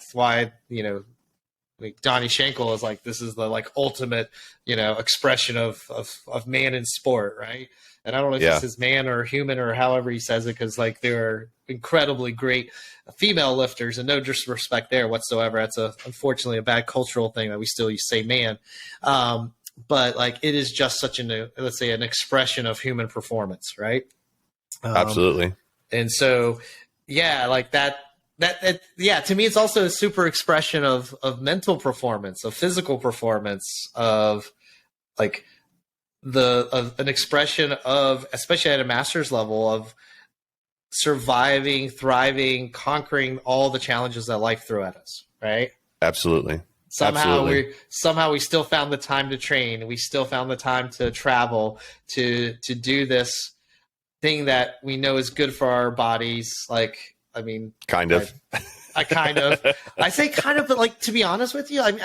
you know, like Donnie Schenkel is like, this is the like ultimate, you know, expression of man in sport, right? And I don't know if this is man or human or however he says it, because like, there are incredibly great female lifters, and no disrespect there whatsoever. That's unfortunately a bad cultural thing that we still say man. But like, it is just such let's say, an expression of human performance, right?
Absolutely.
And so, yeah, like that, to me, it's also a super expression of mental performance, of physical performance, of like, an expression of, especially at a master's level, of surviving, thriving, conquering all the challenges that life threw at us, right? Absolutely. Somehow we still found the time to train. We still found the time to travel, to do this thing that we know is good for our bodies. Like, I mean, kind of. I say kind of, but like, to be honest with you, I mean,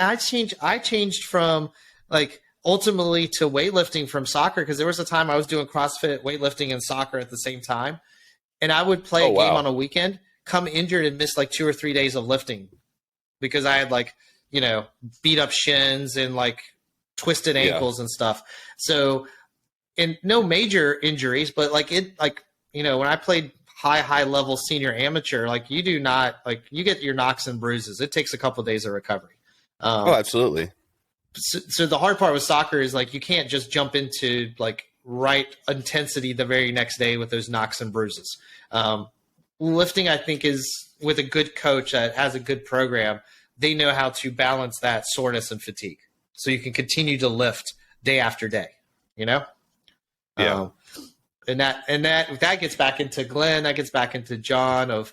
I changed from like, ultimately to weightlifting from soccer, because there was a time I was doing CrossFit, weightlifting, and soccer at the same time. And I would play a game on a weekend, come injured, and miss like 2 or 3 days of lifting because I had like, you know, beat up shins and like twisted ankles and stuff. So, and no major injuries, but like you know, when I played high level senior amateur, like, you do not, like, you get your knocks and bruises. It takes a couple of days of recovery.
Absolutely.
So the hard part with soccer is like, you can't just jump into like right intensity the very next day with those knocks and bruises. Lifting, I think, is with a good coach that has a good program, they know how to balance that soreness and fatigue. So you can continue to lift day after day, you know?
Yeah.
And that gets back into Glenn, that gets back into John of,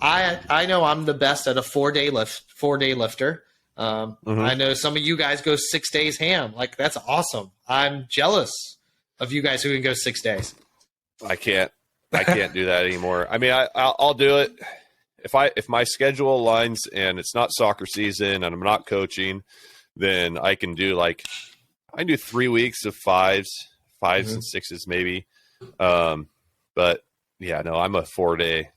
I know I'm the best at a 4-day lifter. I know some of you guys go 6 days ham. Like, that's awesome. I'm jealous of you guys who can go 6 days.
I can't do that anymore. I mean, I'll do it if my schedule aligns and it's not soccer season and I'm not coaching, then I can do I do 3 weeks of fives and 6s maybe. But yeah, no, I'm a 4 day.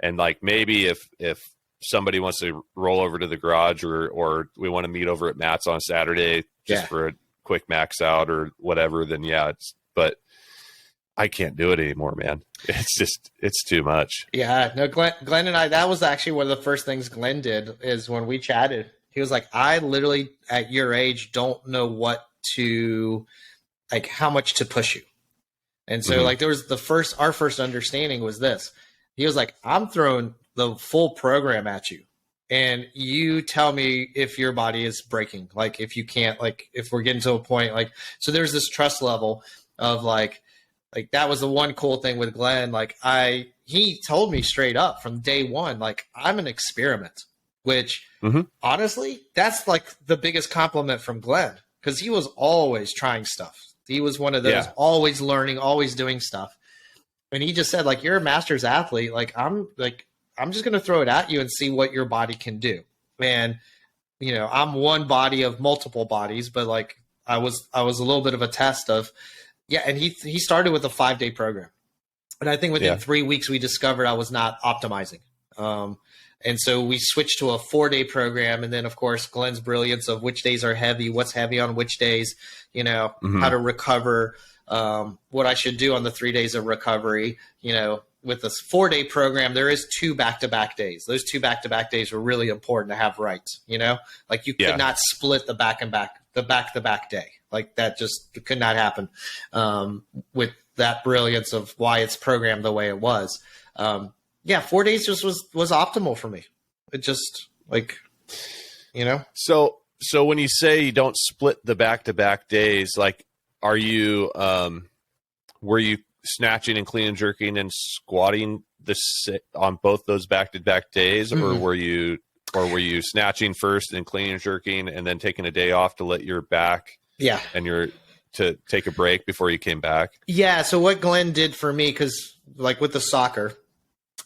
And maybe if somebody wants to roll over to the garage or we want to meet over at Matt's on a Saturday just for a quick max out or whatever, then but I can't do it anymore, man. It's too much.
Yeah, no, Glenn and I, that was actually one of the first things Glenn did is when we chatted, he was like, I literally at your age don't know how much to push you. And so there was our first understanding was this. He was like, I'm throwing the full program at you and you tell me if your body is breaking, if you can't, if we're getting to a point, so there's this trust level of that was the one cool thing with Glenn. He told me straight up from day one, I'm an experiment, which honestly, that's the biggest compliment from Glenn because he was always trying stuff. He was one of those always learning, always doing stuff. And he just said, you're a master's athlete. I'm just going to throw it at you and see what your body can do. And, I'm one body of multiple bodies, but I was a little bit of a test of, and he started with a 5-day program. And I think within 3 weeks, we discovered I was not optimizing. And so we switched to a 4-day program. And then, of course, Glenn's brilliance of which days are heavy, what's heavy on which days, how to recover, what I should do on the 3 days of recovery. With this 4-day program, there is 2 back-to-back days. Those 2 back-to-back days were really important to have right. You could not split the back-to-back day. That just could not happen with that brilliance of why it's programmed the way it was. 4 days just was optimal for me. It just
So when you say you don't split the back-to-back days, are you were you snatching and clean and jerking and squatting on both those back-to-back days, or were you snatching first and clean and jerking and then taking a day off to let your back and to take a break before you came back?
Yeah. So what Glenn did for me, because with the soccer,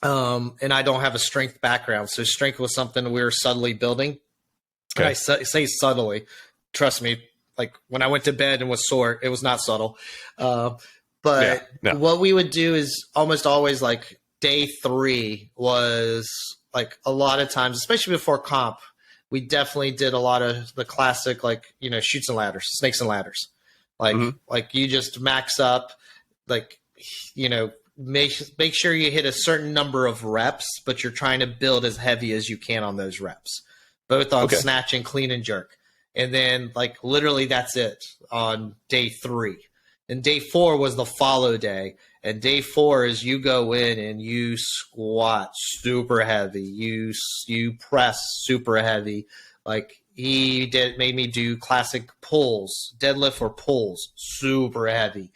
and I don't have a strength background, so strength was something we were subtly building. Okay. And I say subtly, trust me. When I went to bed and was sore, it was not subtle. But what we would do is almost always day 3 was a lot of times, especially before comp, we definitely did a lot of the classic, chutes and ladders, snakes and ladders. You just max up, make sure you hit a certain number of reps, but you're trying to build as heavy as you can on those reps, both on snatch and clean and jerk. And then literally that's it on day 3. And day 4 was the follow day. And day 4 is you go in and you squat super heavy. You press super heavy. He made me do classic pulls, deadlift or pulls, super heavy.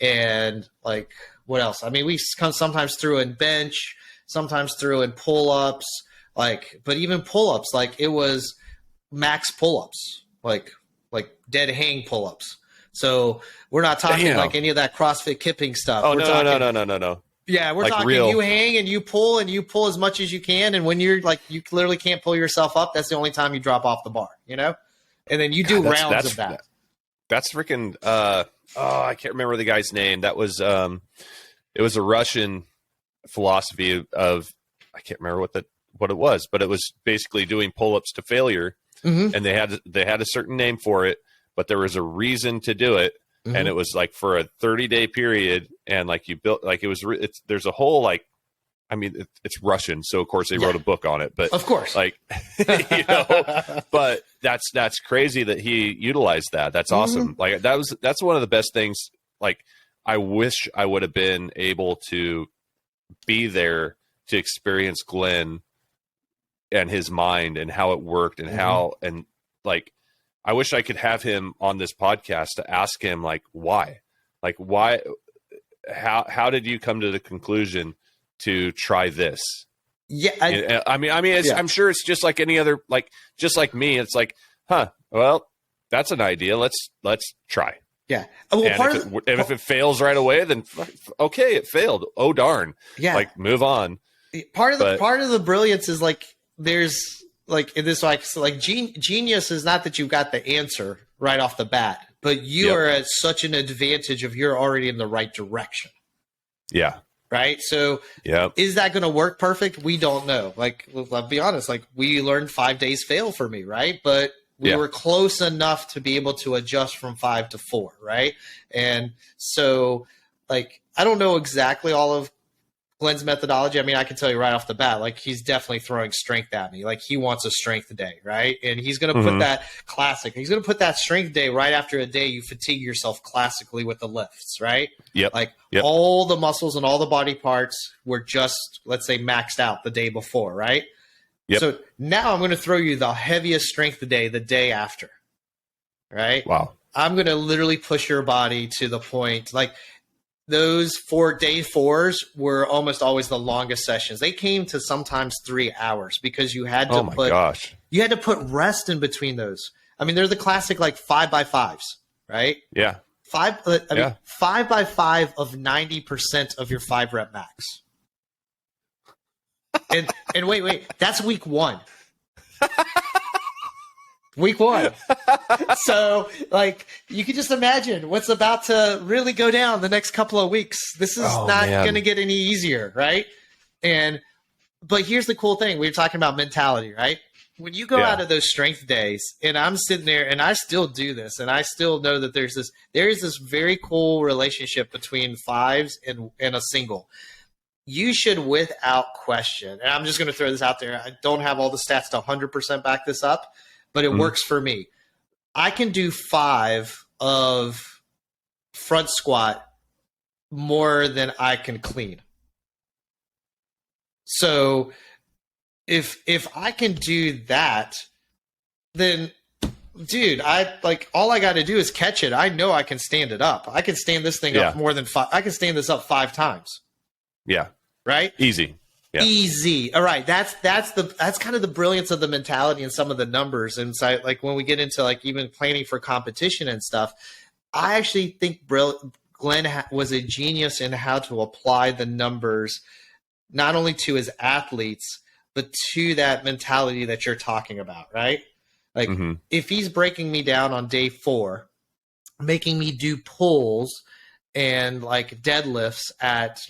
And what else? I mean, we sometimes threw in bench, sometimes threw in pull-ups, but even pull-ups, it was max pull-ups, like dead hang pull-ups. So we're not talking any of that CrossFit kipping stuff.
Oh, no.
Yeah, we're talking real. You hang and you pull as much as you can. And when you're you literally can't pull yourself up, that's the only time you drop off the bar, And then you do rounds of that.
That's freaking, I can't remember the guy's name. That was, it was a Russian philosophy of, I can't remember what it was, but it was basically doing pull-ups to failure. And they had a certain name for it, but there was a reason to do it. And it was for a 30-day period. And you built, there's a whole, it's Russian. So of course they wrote a book on it, but
of course,
but that's crazy that he utilized that. That's awesome. That's one of the best things. I wish I would have been able to be there to experience Glenn and his mind and how it worked and how, and I wish I could have him on this podcast to ask him why, how did you come to the conclusion to try this?
Yeah,
I'm sure it's just like any other, just like me. It's like, well, that's an idea. Let's try.
Yeah. Well,
if it fails right away, then okay, it failed. Oh darn.
Yeah.
Move on.
Part of the brilliance is there's in this genius is not that you've got the answer right off the bat, but you are at such an advantage of you're already in the right direction.
Yeah.
Right. So is that going to work perfect? We don't know. I'll be honest, we learned 5 days fail for me. Right. But we were close enough to be able to adjust from 5 to 4. Right. And so I don't know exactly all of Glenn's methodology. I mean, I can tell you right off the bat, he's definitely throwing strength at me. He wants a strength day, right? And he's going to put that classic. He's going to put that strength day right after a day you fatigue yourself classically with the lifts, right?
Yep.
All the muscles and all the body parts were just, let's say, maxed out the day before, right? Yep. So now I'm going to throw you the heaviest strength day the day after, right?
Wow.
I'm going to literally push your body to the point, those day 4s were almost always the longest sessions. They came to sometimes 3 hours because you had to you had to put rest in between those. I mean, they're the classic 5x5s, right?
Yeah.
5 by 5 of 90% of your 5 rep max. And wait, that's week 1. Week 1. So you can just imagine what's about to really go down the next couple of weeks. This is not going to get any easier, right? But here's the cool thing. We were talking about mentality, right? When you go out of those strength days, and I'm sitting there and I still do this, and I still know that there is this very cool relationship between 5s and a single. You should, without question, and I'm just going to throw this out there. I don't have all the stats to 100% back this up, but it works for me. I can do 5 of front squat more than I can clean. So if I can do that, then dude, all I got to do is catch it. I know I can stand it up. I can stand this thing up more than 5. I can stand this up 5 times.
Yeah.
Right?
Easy. Yeah.
Easy. All right. That's kind of the brilliance of the mentality and some of the numbers. And so when we get into even planning for competition and stuff, I actually think Glenn was a genius in how to apply the numbers, not only to his athletes, but to that mentality that you're talking about, right? If he's breaking me down on day 4, making me do pulls and deadlifts at,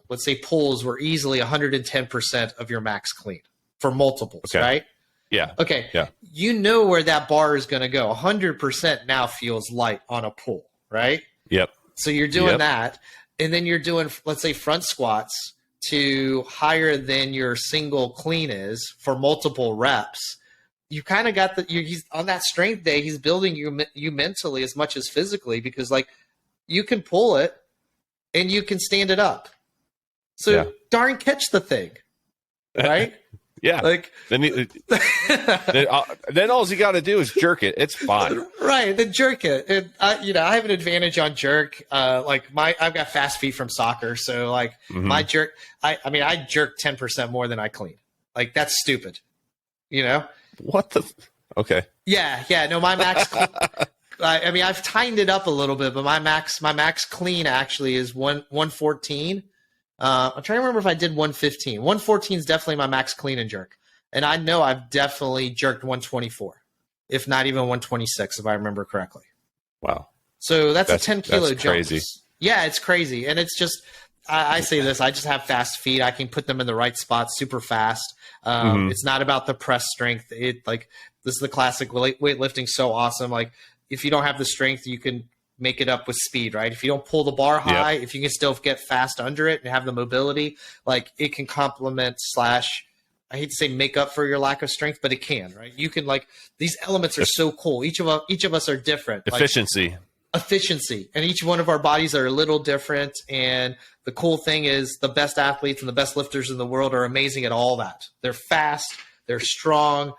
let's say pulls were easily 110% of your max clean for multiples, right?
Yeah.
Okay.
Yeah.
You know where that bar is going to go. 100% now feels light on a pull, right?
Yep.
So you're doing that. And then you're doing, let's say, front squats to higher than your single clean is for multiple reps. You kind of got he's on that strength day, he's building you mentally as much as physically, because you can pull it and you can stand it up. So darn catch the thing, right?
Yeah. Then all you got to do is jerk it. It's fine.
Right. Then jerk it. And I have an advantage on jerk. I've got fast feet from soccer. So my jerk, I jerk 10% more than I clean. That's stupid.
What the? Okay.
Yeah. No, my max. I've tightened it up a little bit, but my max clean actually is 114. I'm trying to remember if I did 115. 114 is definitely my max clean and jerk. And I know I've definitely jerked 124, if not even 126, if I remember correctly.
Wow.
So that's a 10 kilo jump.
Crazy.
Yeah, it's crazy. And it's just, I say this, I just have fast feet. I can put them in the right spot super fast. It's not about the press strength. This is the classic weightlifting. So awesome. If you don't have the strength, you can make it up with speed, right? If you don't pull the bar high, if you can still get fast under it and have the mobility, it can complement / I hate to say make up for your lack of strength, but it can, right? You can these elements are so cool. Each of us are different.
Efficiency.
And each one of our bodies are a little different. And the cool thing is the best athletes and the best lifters in the world are amazing at all that. They're fast, they're strong,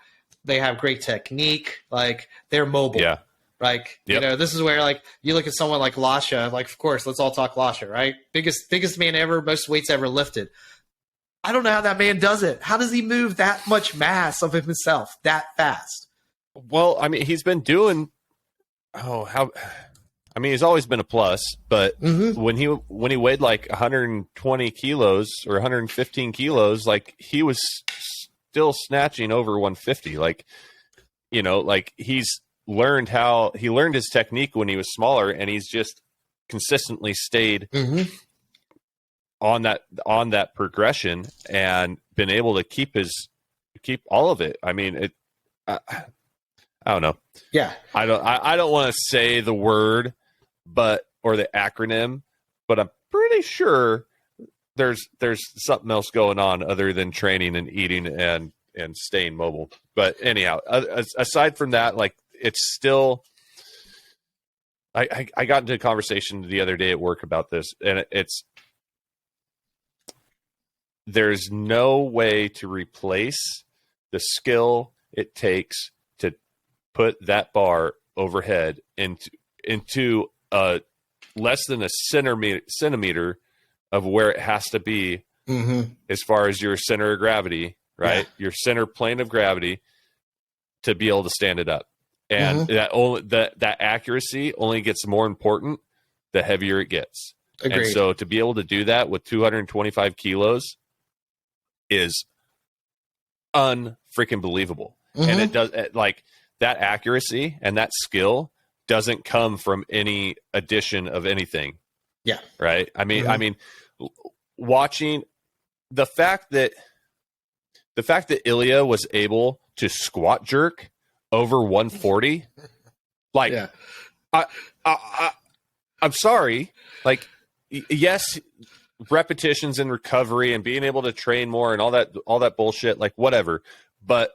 They have great technique. Like, they're mobile.
Yeah.
Like, you know, this is where, like, you look at someone like Lasha, like, of course, let's all talk Lasha, right? Biggest man ever, most weights ever lifted. I don't know how that man does it. How does he move that much mass of himself that fast?
Well, I mean, he's been doing, he's always been a plus, but when he weighed like 120 kilos or 115 kilos, like, he was still snatching over 150. Like, you know, like, he learned his technique when he was smaller, and he's just consistently stayed on that progression and been able to keep all of it. I mean, I don't know.
Yeah.
I don't want to say the word, or the acronym, but I'm pretty sure there's something else going on other than training and eating and staying mobile. But anyhow, aside from that, like, it's still, I got into a conversation the other day at work about this, and there's no way to replace the skill it takes to put that bar overhead into less than a centimeter of where it has to be as far as your center of gravity, right? Yeah. Your center plane of gravity, to be able to stand it up. And that accuracy only gets more important the heavier it gets. Agreed. And so to be able to do that with 225 kilos is unfreaking believable. And it does, like, that accuracy and that skill doesn't come from any addition of anything. Yeah. Right. I mean, watching the fact that Ilya was able to squat jerk over 140, like, I'm sorry. Like, yes, repetitions and recovery and being able to train more and all that bullshit, like, whatever. But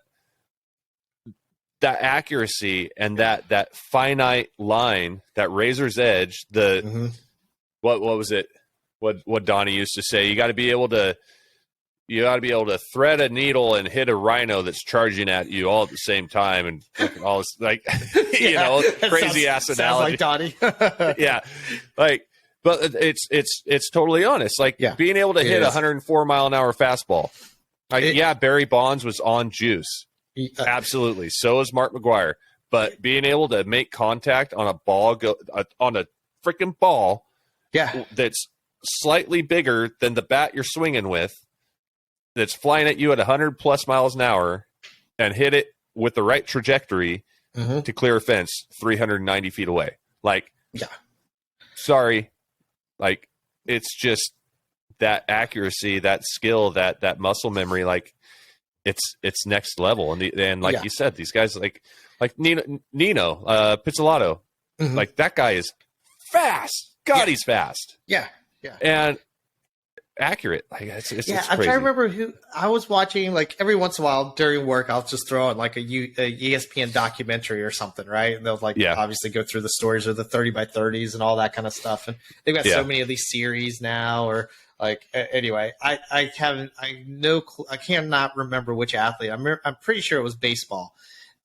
that accuracy and that finite line, that razor's edge, what was it? What Donnie used to say, you got to be able to thread a needle and hit a rhino that's charging at you all at the same time, and all this, like, you know, crazy ass analogy.
Sounds like Donnie.
Yeah, like, but it's totally honest. Like, being able to hit a 104 mile an hour fastball. Like, Barry Bonds was on juice. Absolutely. So is Mark McGwire. But being able to make contact on a ball, on a freaking ball, that's slightly bigger than the bat you're swinging with, that's flying at you at 100 plus miles an hour, and hit it with the right trajectory to clear a fence 390 feet away. Like, sorry, like, it's just that accuracy, that skill, that muscle memory, like, it's next level. And like you said, these guys, like Nino Pizzolatto, like, that guy is fast. God, he's fast. Yeah. And accurate. Like, it's crazy.
I'm trying to remember who I was watching. Like, every once in a while during work, I'll just throw on like a ESPN documentary or something, right? And they'll obviously go through the stories of the 30 by 30s and all that kind of stuff. And they've got so many of these series now, or like, anyway, I cannot remember which athlete. I'm pretty sure it was baseball.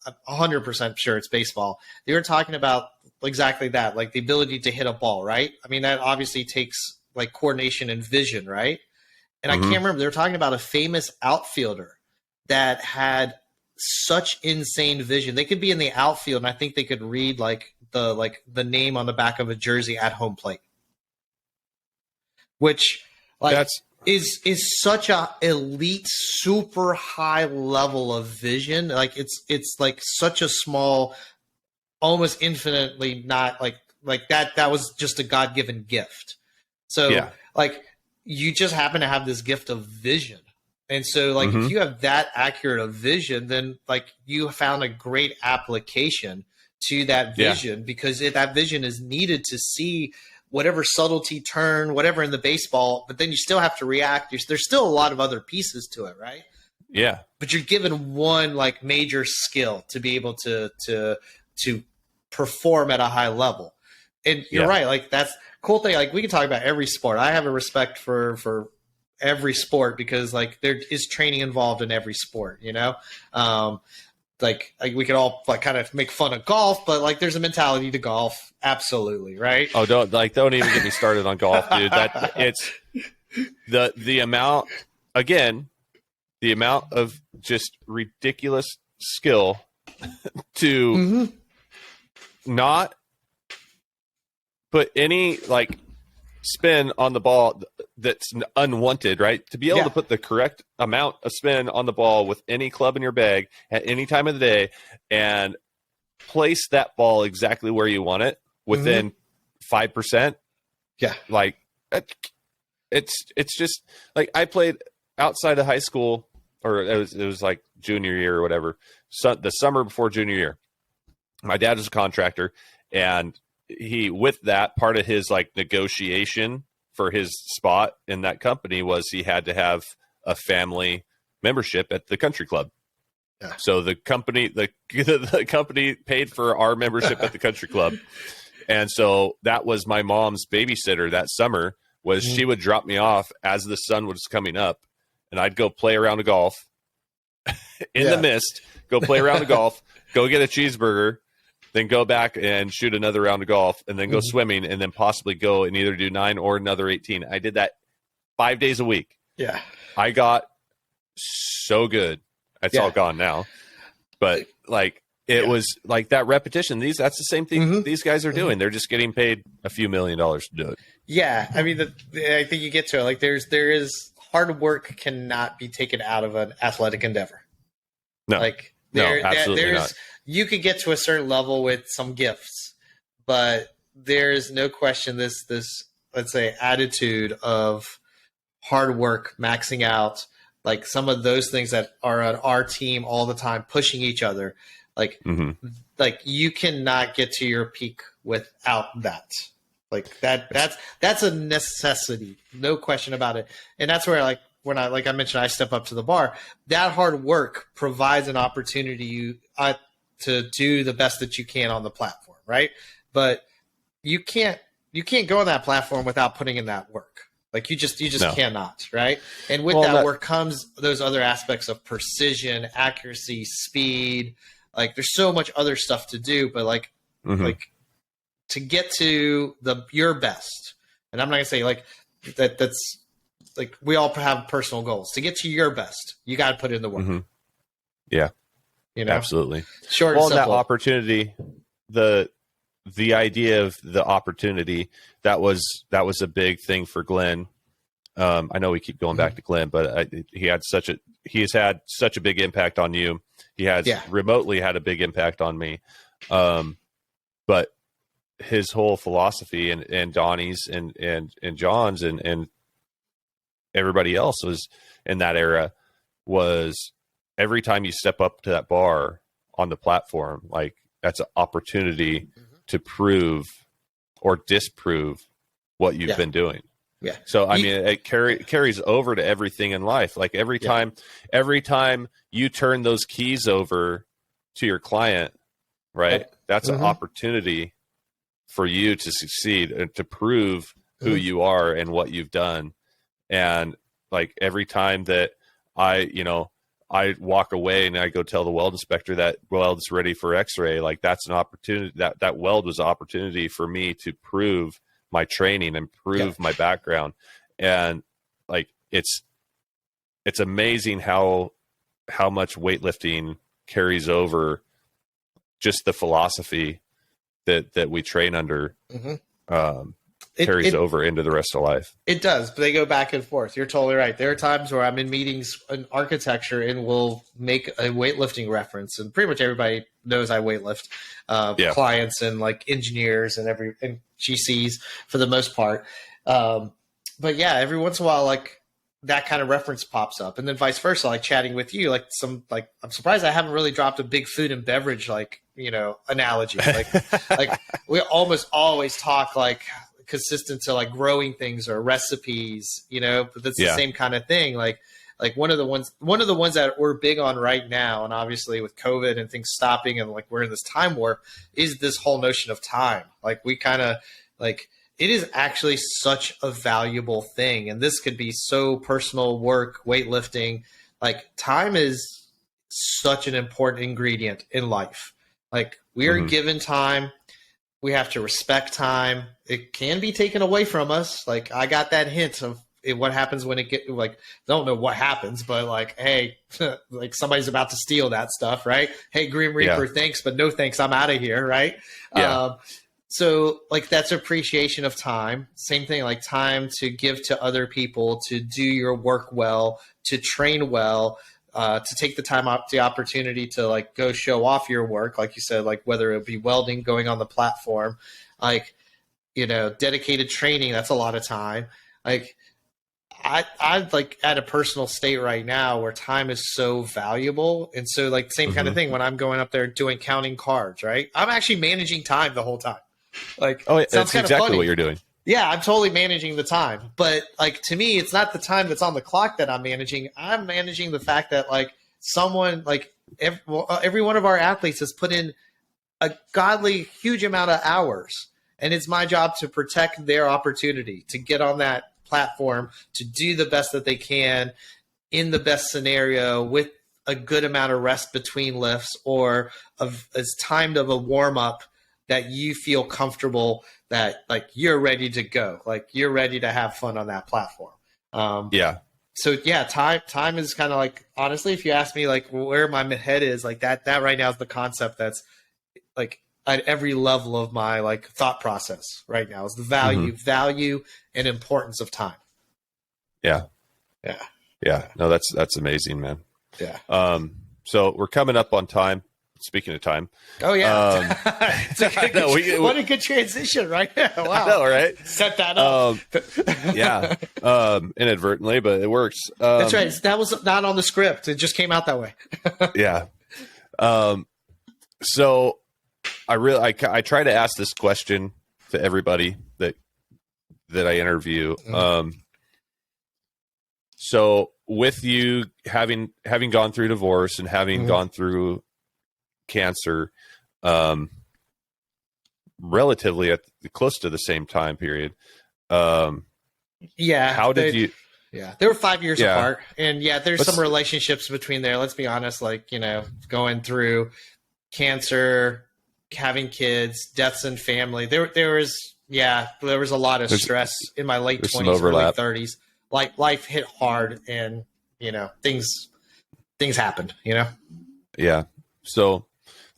I'm 100% sure it's baseball. They were talking about exactly that, like, the ability to hit a ball, right? I mean, that obviously takes like coordination and vision, right? And I can't remember. They were talking about a famous outfielder that had such insane vision. They could be in the outfield, and I think they could read like the name on the back of a jersey at home plate, which is such a elite, super high level of vision. Like, it's like such a small, almost infinitely not like that was just a God-given gift. So like, you just happen to have this gift of vision. And so, like, if you have that accurate of vision, then like, you found a great application to that vision, because that vision is needed to see whatever subtlety turn, whatever in the baseball, but then you still have to react. There's still a lot of other pieces to it, right? Yeah. But you're given one like major skill to be able to perform at a high level. And you're right. Like, that's cool thing. Like, we can talk about every sport. I have a respect for every sport, because like, there is training involved in every sport, you know? like we could all like kind of make fun of golf, but like there's a mentality to golf. Absolutely. Right.
Oh, don't even get me started on golf, dude. That it's the amount, again, the amount of just ridiculous skill to not put any like spin on the ball that's unwanted, right? To be able to put the correct amount of spin on the ball with any club in your bag at any time of the day and place that ball exactly where you want it within 5%. Yeah. Like it's just like I played outside of high school, or it was like junior year or whatever. So the summer before junior year, my dad was a contractor, and he, with that, part of his like negotiation for his spot in that company was he had to have a family membership at the country club. Yeah. So the company, the company paid for our membership at the country club. And so that was my mom's babysitter that summer, was she would drop me off as the sun was coming up, and I'd go play around the golf in the mist, go play around the golf, go get a cheeseburger, then go back and shoot another round of golf, and then go swimming, and then possibly go and either do 9 or another 18. I did that 5 days a week. Yeah. I got so good. It's all gone now. But like it was like that repetition. That's the same thing these guys are doing. They're just getting paid a few $1 million to do it. Yeah. I mean, I think you get to it. Like there is hard work cannot be taken out of an athletic endeavor. No. Like absolutely not. You could get to a certain level with some gifts, but there's no question this let's say attitude of hard work, maxing out, like some of those things that are on our team all the time, pushing each other, like you cannot get to your peak without that. Like that's a necessity, no question about it. And that's where when I mentioned, I step up to the bar. That hard work provides an opportunity to do the best that you can on the platform, right? But you can't go on that platform without putting in that work. Like you just cannot, right? And with that work comes those other aspects of precision, accuracy, speed. Like there's so much other stuff to do, but like to get to your best. And I'm not gonna say like that's like we all have personal goals. To get to your best, you got to put in the work. Yeah. You know, absolutely. Short and simple. That opportunity, the idea of the opportunity, that was a big thing for Glenn. I know we keep going back to Glenn, but he has had such a big impact on you. He has remotely had a big impact on me. But his whole philosophy and Donnie's and John's and everybody else was in that era was, every time you step up to that bar on the platform, like that's an opportunity to prove or disprove what you've been doing. Yeah. So, I mean, it carries over to everything in life. Like every time you turn those keys over to your client, right? That's an opportunity for you to succeed and to prove who you are and what you've done. And like every time that I walk away and I go tell the weld inspector that weld's ready for x-ray, like that's an opportunity, that weld was an opportunity for me to prove my training and prove my background. And like, it's amazing how much weightlifting carries over just the philosophy that we train under, carries over into the rest of life. It does, but they go back and forth. You're totally right. There are times where I'm in meetings in architecture and we'll make a weightlifting reference, and pretty much everybody knows I weightlift. Clients and like engineers and GCs for the most part. But yeah, every once in a while, like that kind of reference pops up, and then vice versa. Like chatting with you, I'm surprised I haven't really dropped a big food and beverage analogy. Like we almost always talk like consistent to like growing things or recipes, but that's the same kind of thing. Like one of the ones that we're big on right now, and obviously with COVID and things stopping and like we're in this time warp, is this whole notion of time. Like we kind of like, it is actually such a valuable thing. And this could be so personal, work, weightlifting, like time is
such an important ingredient in life. Like, we are given time. We have to respect time. It can be taken away from us. Like, I got that hint of what happens when it get like, I don't know what happens, but like, hey, like somebody's about to steal that stuff, right? Hey, Grim Reaper, thanks, but no thanks. I'm out of here, right?
Yeah.
So like, that's appreciation of time. Same thing, like time to give to other people, to do your work well, to train well, to take the time up, the opportunity to like go show off your work, like you said, like whether it be welding, going on the platform, like, you know, dedicated training. That's a lot of time. Like, I'm like at a personal state right now where time is so valuable. And so like, same kind of thing when I'm going up there doing counting cards, right? I'm actually managing time the whole time. Like,
oh,
sounds
that's
kind of
exactly
funny.
what you're doing.
Yeah, I'm totally managing the time. But like, to me, it's not the time that's on the clock that I'm managing. I'm managing the fact that like someone like every one of our athletes has put in a godly huge amount of hours. And it's my job to protect their opportunity to get on that platform, to do the best that they can in the best scenario with a good amount of rest between lifts, or as timed of a warm up that you feel comfortable that like you're ready to go, like you're ready to have fun on that platform. So yeah, time is kind of like, honestly, if you ask me like where my head is, like that right now is the concept that's like at every level of my like thought process right now, is the value and importance of time.
Yeah. No, that's amazing, man. So we're coming up on time. Speaking of time.
Oh yeah. What a good transition, right? Wow.
I know, right?
Set that up.
Inadvertently, but it works.
That's right. That was not on the script. It just came out that way.
Yeah. So I try to ask this question to everybody that I interview. So with you having gone through divorce and having gone through cancer, relatively at close to the same time period. How did you?
Yeah, they were 5 years apart, and there's some relationships between there. Let's be honest, like, you know, going through cancer, having kids, deaths in family. There was a lot of stress in my late 20s, early 30s. Like, life hit hard, and you know, things happened. You know.
Yeah. So,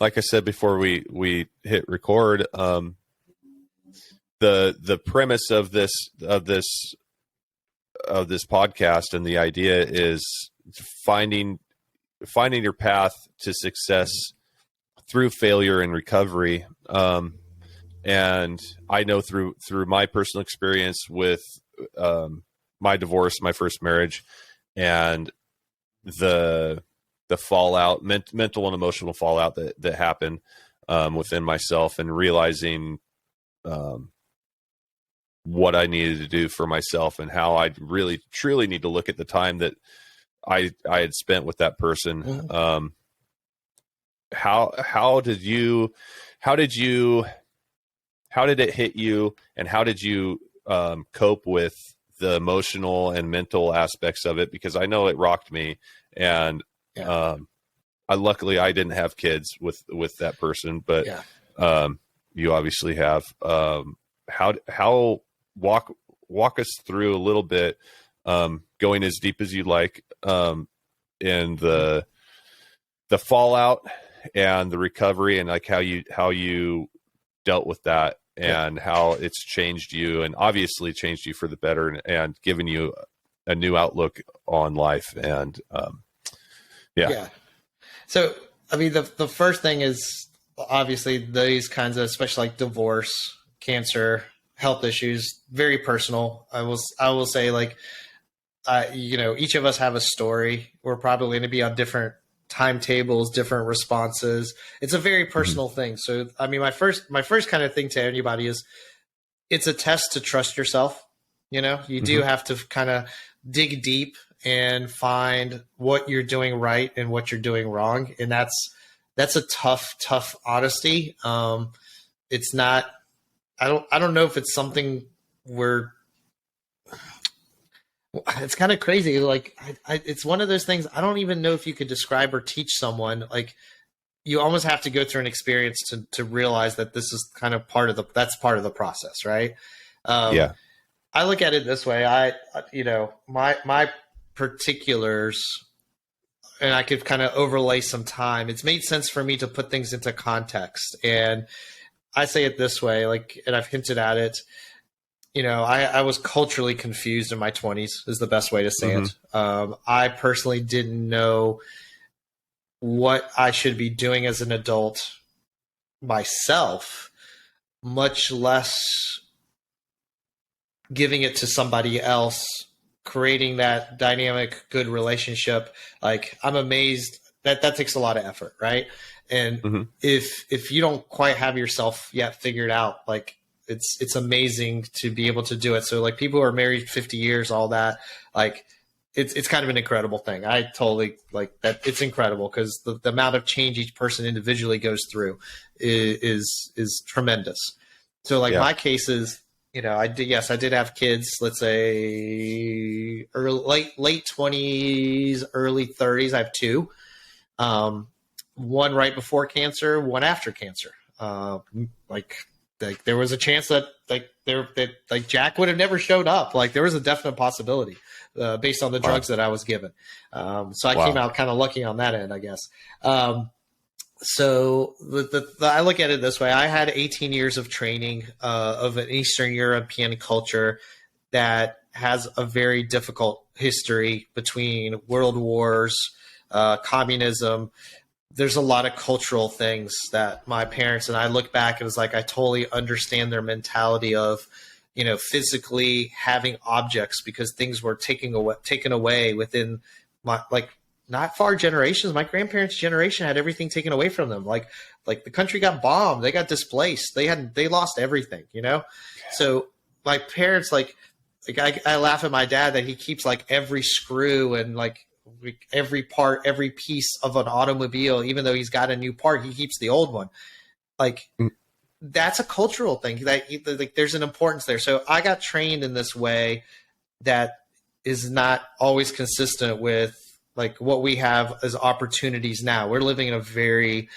like I said before we hit record, the premise of this podcast and the idea is finding your path to success through failure and recovery. And I know through my personal experience with my divorce, my first marriage, and the fallout, mental and emotional fallout that happened within myself, and realizing what I needed to do for myself, and how I really truly need to look at the time that I had spent with that person. How did it hit you, and how did you cope with the emotional and mental aspects of it? Because I know it rocked me, and luckily I didn't have kids with that person, but you obviously have. How walk us through a little bit, going as deep as you like, in the fallout and the recovery, and like how you dealt with that, and how it's changed you, and obviously changed you for the better, and given you a new outlook on life. And
so I mean, the first thing is obviously these kinds of, especially like divorce, cancer, health issues, very personal. I will say, like, you know, each of us have a story. We're probably going to be on different timetables, different responses. It's a very personal thing. So, I mean, my first kind of thing to anybody is, it's a test to trust yourself. You know, you do have to kind of dig deep and find what you're doing right and what you're doing wrong. And that's a tough honesty. It's not, I don't know if it's something It's kind of crazy. Like it's one of those things. I don't even know if you could describe or teach someone. Like you almost have to go through an experience to realize that this is kind of that's part of the process, right?
Yeah.
I look at it this way. My particulars, and I could kind of overlay some time. It's made sense for me to put things into context, and I say it this way, like, and I've hinted at it. I was culturally confused in my 20s is the best way to say it. I personally didn't know what I should be doing as an adult myself, much less giving it to somebody else, creating that dynamic, good relationship. Like, I'm amazed that takes a lot of effort, right? And if you don't quite have yourself yet figured out, like, it's amazing to be able to do it. So like people who are married 50 years, all that, like it's kind of an incredible thing. I totally like that. It's incredible because the amount of change each person individually goes through is tremendous. So like my case is, I did have kids, let's say late 20s, early 30s. I have two, one right before cancer, one after cancer. Like there was a chance that Jack would have never showed up. Like there was a definite possibility based on the drugs that I was given. So I came out kind of lucky on that end, I guess. So I look at it this way. I had 18 years of training of an Eastern European culture that has a very difficult history between world wars, communism. There's a lot of cultural things that my parents and I look back and it's like I totally understand their mentality of, physically having objects because things were taken away within my not far generations. My grandparents' generation had everything taken away from them. Like the country got bombed, they got displaced, they lost everything. So my parents I laugh at my dad that he keeps like every screw and like every part, every piece of an automobile, even though he's got a new part, he keeps the old one. Like that's a cultural thing that like there's an importance there. So I got trained in this way that is not always consistent with like what we have as opportunities now. We're living in a very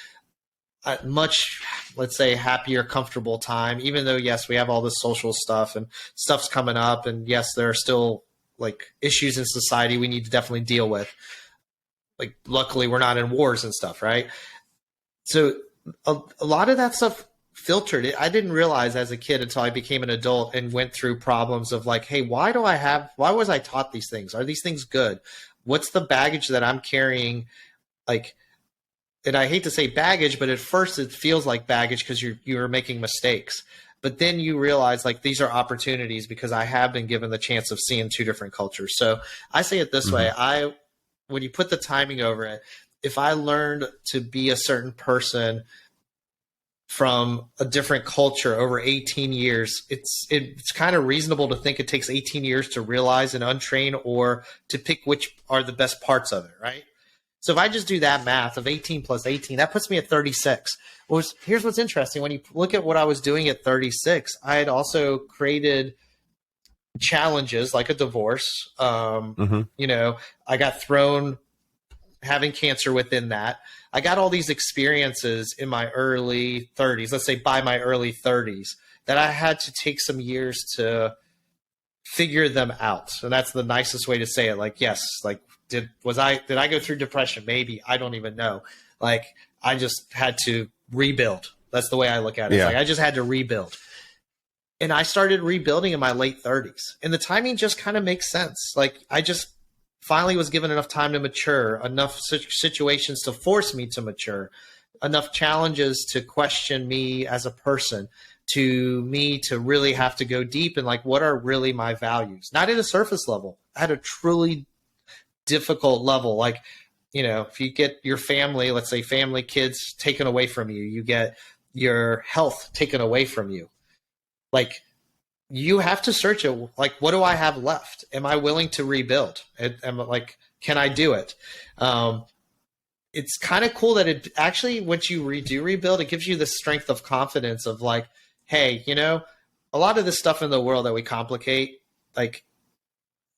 much, let's say, happier, comfortable time, even though, yes, we have all this social stuff and stuff's coming up. And yes, there are still like issues in society we need to definitely deal with. Like, luckily we're not in wars and stuff. Right. So a lot of that stuff filtered it. I didn't realize as a kid until I became an adult and went through problems of like, hey, why was I taught these things? Are these things good? What's the baggage that I'm carrying? Like, and I hate to say baggage, but at first it feels like baggage because you're making mistakes. But then you realize like these are opportunities because I have been given the chance of seeing two different cultures. So I say it this way. When you put the timing over it, if I learned to be a certain person from a different culture over 18 years, it's kind of reasonable to think it takes 18 years to realize and untrain or to pick which are the best parts of it, right? So if I just do that math of 18 plus 18, that puts me at 36. Here's what's interesting. When you look at what I was doing at 36, I had also created challenges like a divorce. I got thrown having cancer within that. I got all these experiences in my early 30s, let's say by my early 30s, that I had to take some years to figure them out. And that's the nicest way to say it. Like, yes, like, did I go through depression? Maybe. I don't even know. Like, I just had to rebuild. That's the way I look at it. Yeah. It's like I just had to rebuild. And I started rebuilding in my late 30s. And the timing just kind of makes sense. Like, I just finally was given enough time to mature, enough situations to force me to mature, enough challenges to question me as a person, to me to really have to go deep and like, what are really my values? Not at a surface level, at a truly difficult level. Like, if you get your family, let's say family, kids taken away from you, you get your health taken away from you. Like, you have to search it. Like, what do I have left? Am I willing to rebuild? Like, can I do it? It's kind of cool that it actually, once you rebuild, it gives you the strength of confidence of like, hey, a lot of this stuff in the world that we complicate, like,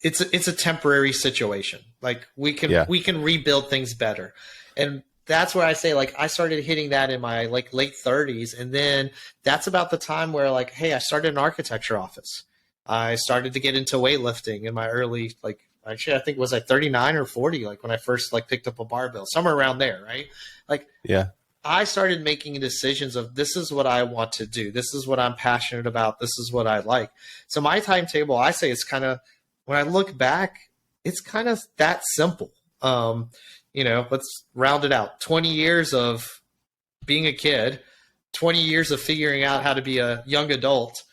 it's a temporary situation. Like we can rebuild things better. And that's where I say, like, I started hitting that in my like late 30s. And then that's about the time where, like, hey, I started an architecture office. I started to get into weightlifting in my early, like, actually, I think it was like 39 or 40, like when I first like picked up a barbell, somewhere around there, right? Like,
yeah,
I started making decisions of, this is what I want to do. This is what I'm passionate about. This is what I like. So my timetable, I say, it's kind of, when I look back, it's kind of that simple. You know, let's round it out. 20 years of being a kid, 20 years of figuring out how to be a young adult.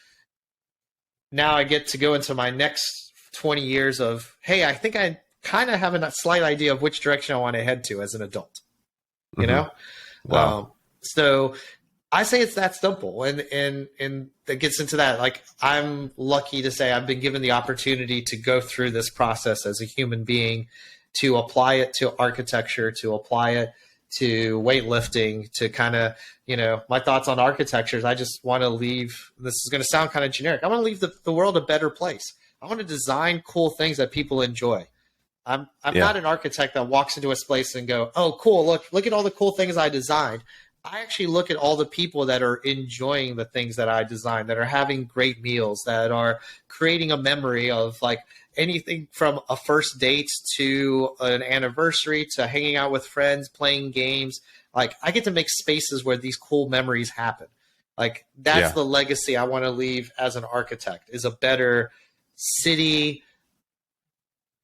Now I get to go into my next 20 years of, hey, I think I kind of have a slight idea of which direction I want to head to as an adult, you know?
Wow.
So I say it's that simple. And that gets into that. Like, I'm lucky to say I've been given the opportunity to go through this process as a human being, to apply it to architecture, to apply it to weightlifting, to kind of, you know, my thoughts on architecture is I just want to leave, this is going to sound kind of generic, I want to leave the world a better place. I want to design cool things that people enjoy. I'm not an architect that walks into a place and go, oh, cool, look at all the cool things I designed. I actually look at all the people that are enjoying the things that I designed, that are having great meals, that are creating a memory of, like, anything from a first date to an anniversary to hanging out with friends, playing games. Like, I get to make spaces where these cool memories happen. Like, that's the legacy I want to leave as an architect, is a better city,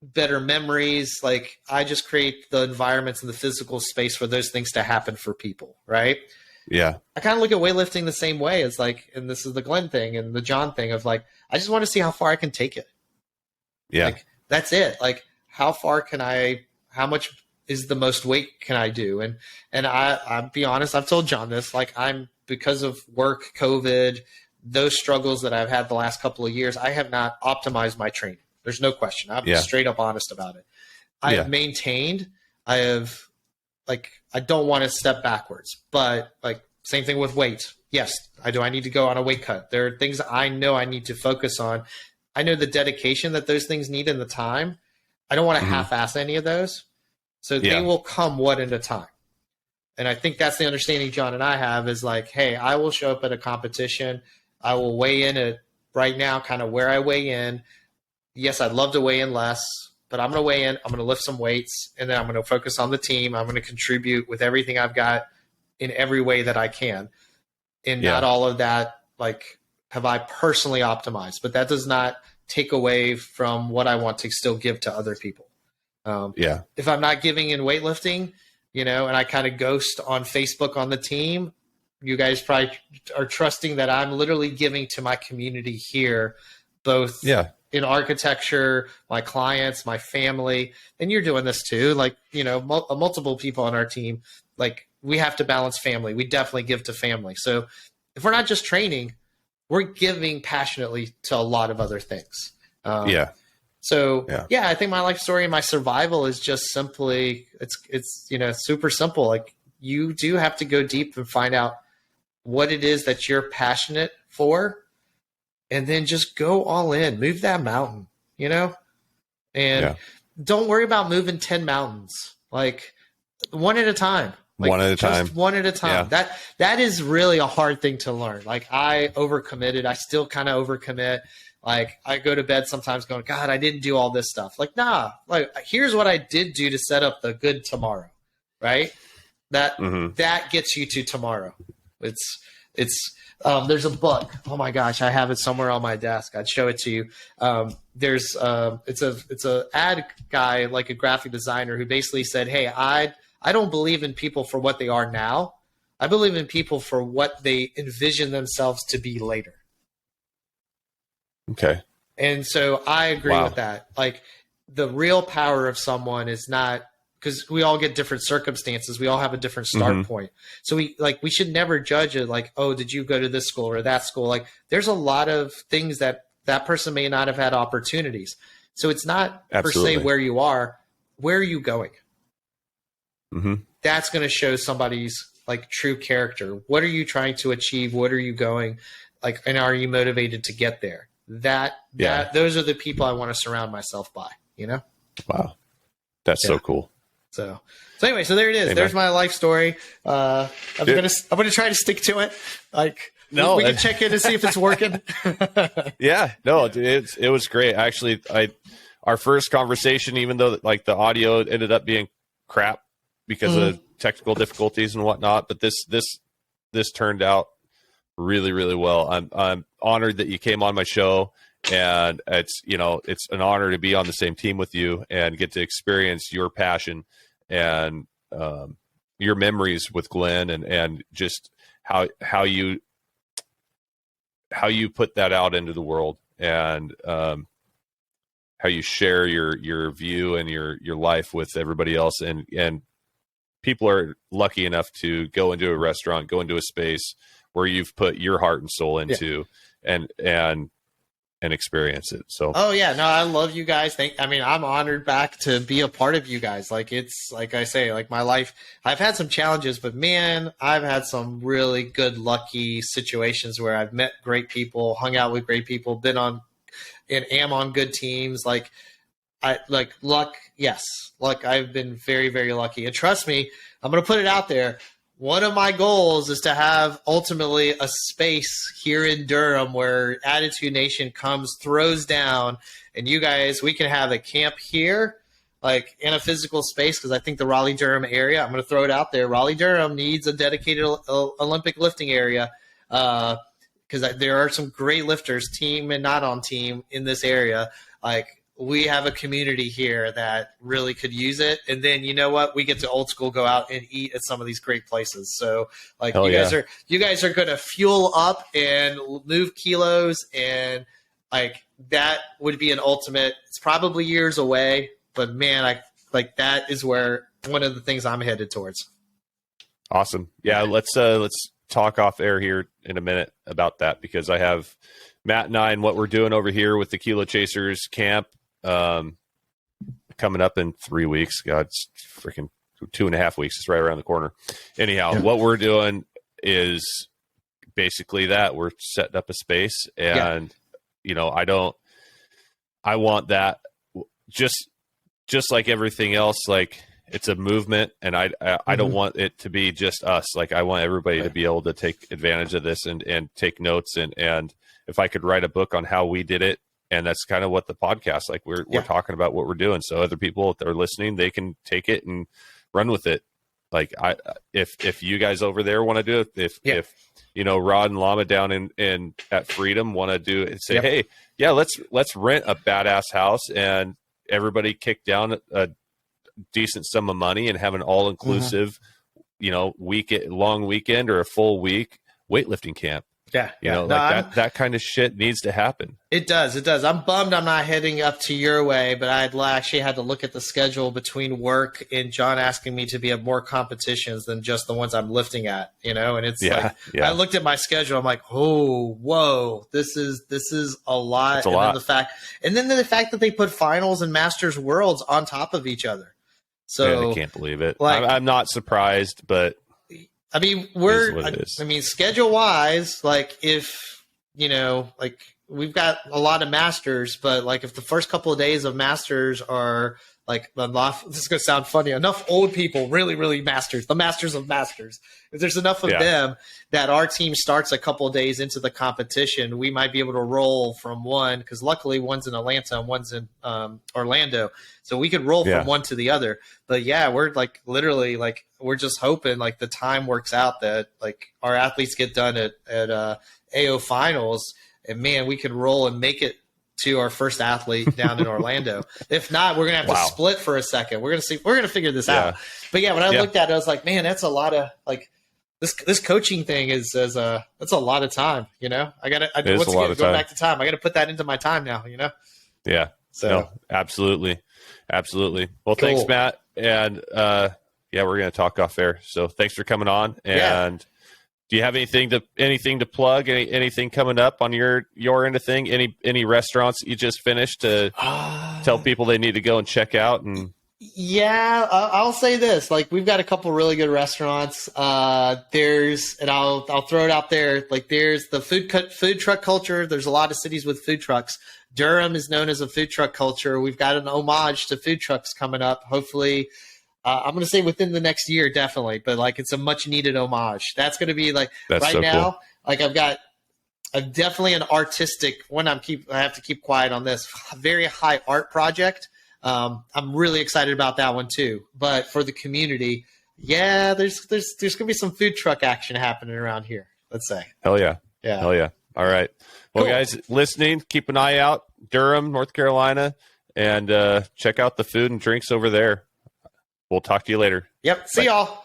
better memories. Like, I just create the environments and the physical space for those things to happen for people, right?
Yeah.
I kind of look at weightlifting the same way as, like, and this is the Glenn thing and the John thing of, like, I just want to see how far I can take it.
Yeah.
Like, that's it. Like, how far can how much is the most weight can I do? And I'll be honest, I've told John this, like, because of work, COVID, those struggles that I've had the last couple of years, I have not optimized my training. There's no question. I'm straight up honest about it. I have maintained. I don't want to step backwards, but, like, same thing with weight. Yes, I need to go on a weight cut. There are things I know I need to focus on. I know the dedication that those things need and the time. I don't want to half-ass any of those. So they will come one at a time. And I think that's the understanding John and I have, is like, hey, I will show up at a competition. I will weigh in at, right now, kind of where I weigh in. Yes, I'd love to weigh in less, but I'm going to weigh in. I'm going to lift some weights, and then I'm going to focus on the team. I'm going to contribute with everything I've got in every way that I can. And not all of that, like, have I personally optimized, but that does not take away from what I want to still give to other people. If I'm not giving in weightlifting, you know, and I kind of ghost on Facebook on the team, you guys probably are trusting that I'm literally giving to my community here, both in architecture, my clients, my family, and you're doing this too. Like, you know, multiple people on our team, like, we have to balance family. We definitely give to family. So if we're not just training, we're giving passionately to a lot of other things. So I think my life story and my survival is just simply, it's, you know, super simple. Like, you do have to go deep and find out what it is that you're passionate for, and then just go all in, move that mountain, you know, and don't worry about moving 10 mountains, like, one at a time. Like,
one at a time.
One at a time. That is really a hard thing to learn. Like, I overcommitted. I still kind of overcommit. Like, I go to bed sometimes going, God, I didn't do all this stuff. Like, nah, like, here's what I did do to set up the good tomorrow. Right. That gets you to tomorrow. There's a book. Oh my gosh, I have it somewhere on my desk. I'd show it to you. It's a ad guy, like a graphic designer, who basically said, hey, I don't believe in people for what they are now. I believe in people for what they envision themselves to be later.
Okay.
And so I agree with that. Like, the real power of someone is not, because we all get different circumstances. We all have a different start point. So we should never judge it like, oh, did you go to this school or that school? Like, there's a lot of things that person may not have had opportunities. So it's not per se where you are. Where are you going? That's going to show somebody's, like, true character. What are you trying to achieve? What are you going, like, and are you motivated to get there? those are the people I want to surround myself by, you know?
Wow. That's so cool.
So anyway, so there it is.
Amen.
There's my life story. I'm gonna try to stick to it. Like,
no,
we can check in to see if it's working.
Yeah, no, it was great. Actually, our first conversation, even though like the audio ended up being crap because of technical difficulties and whatnot, but this turned out really, really well. I'm honored that you came on my show, and it's an honor to be on the same team with you and get to experience your passion and your memories with Glenn and just how you put that out into the world, and how you share your view and your life with everybody else. And people are lucky enough to go into a restaurant, go into a space where you've put your heart and soul into and experience it. So,
oh yeah, no, I love you guys. I'm honored back to be a part of you guys. Like, it's like I say, like my life, I've had some challenges, but man, I've had some really good, lucky situations where I've met great people, hung out with great people, been on and am on good teams. Like luck. Yes. Luck. I've been very, very lucky. And trust me, I'm going to put it out there. One of my goals is to have ultimately a space here in Durham where Attitude Nation comes, throws down, and you guys, we can have a camp here, like in a physical space, because I think the Raleigh-Durham area, I'm going to throw it out there, Raleigh-Durham needs a dedicated Olympic lifting area, because there are some great lifters, team and not on team, in this area. Like, we have a community here that really could use it. And then, you know what? We get to old school go out and eat at some of these great places. So like, you guys are going to fuel up and move kilos. And like, that would be an ultimate. It's probably years away, but man, that is where one of the things I'm headed towards.
Awesome. Yeah. Let's talk off air here in a minute about that, because I have Matt and I and what we're doing over here with the Kilo Chasers camp coming up in 3 weeks. God, it's freaking 2.5 weeks. It's right around the corner. Anyhow, what we're doing is basically that we're setting up a space, and I want that just like everything else. Like, it's a movement, and I don't want it to be just us. Like, I want everybody to be able to take advantage of this and take notes. And if I could write a book on how we did it, and that's kind of what the podcast, like we're talking about what we're doing. So other people that are listening, they can take it and run with it. Like, if you guys over there want to do it, if Rod and Llama down in at Freedom want to do it and say, hey, let's rent a badass house and everybody kick down a decent sum of money and have an all-inclusive, long weekend or a full week weightlifting camp. That kind of shit needs to happen.
It does. I'm bummed I'm not heading up to your way, but I'd actually had to look at the schedule between work and John asking me to be at more competitions than just the ones I'm lifting at, and it's I looked at my schedule. I'm like, oh, whoa, this is a lot.
It's a lot.
And then the fact that they put finals and Masters Worlds on top of each other. So
I can't believe it. I'm not surprised, but
I mean, schedule wise, like, if, we've got a lot of Masters, but like, if the first couple of days of Masters are like enough, this is going to sound funny, enough old people, really, really the Masters of Masters, if there's enough of them that our team starts a couple of days into the competition, we might be able to roll from one, because luckily one's in Atlanta and one's in Orlando. So we could roll from one to the other. But we're like literally like, we're just hoping like the time works out that like our athletes get done at AO finals, and man, we could roll and make it to our first athlete down in Orlando. If not, we're going to have to split for a second. We're going to figure this out. But when I looked at it, I was like, man, that's a lot of like, this coaching thing that's a lot of time, going back to time. I got to put that into my time now,
Yeah. So no, absolutely. Well, thanks, Matt. And, we're going to talk off air. So thanks for coming on. And do you have anything to plug? Anything coming up on your end of thing? Any restaurants you just finished to tell people they need to go and check out? And
Yeah, I'll say this. Like, we've got a couple really good restaurants. And I'll throw it out there. Like, there's the food truck culture. There's a lot of cities with food trucks. Durham is known as a food truck culture. We've got an homage to food trucks coming up. Hopefully, I'm going to say within the next year, definitely. But like, it's a much needed homage. That's going to be like right
so
now.
Cool.
Like, I'm definitely an artistic. I have to keep quiet on this. Very high art project. I'm really excited about that one too. But for the community, yeah, there's gonna be some food truck action happening around here. Let's say.
Hell yeah.
Yeah.
All right. Well,
Cool.
guys, listening, keep an eye out, Durham, North Carolina, and check out the food and drinks over there. We'll talk to you later.
Yep. See
Bye.
y'all.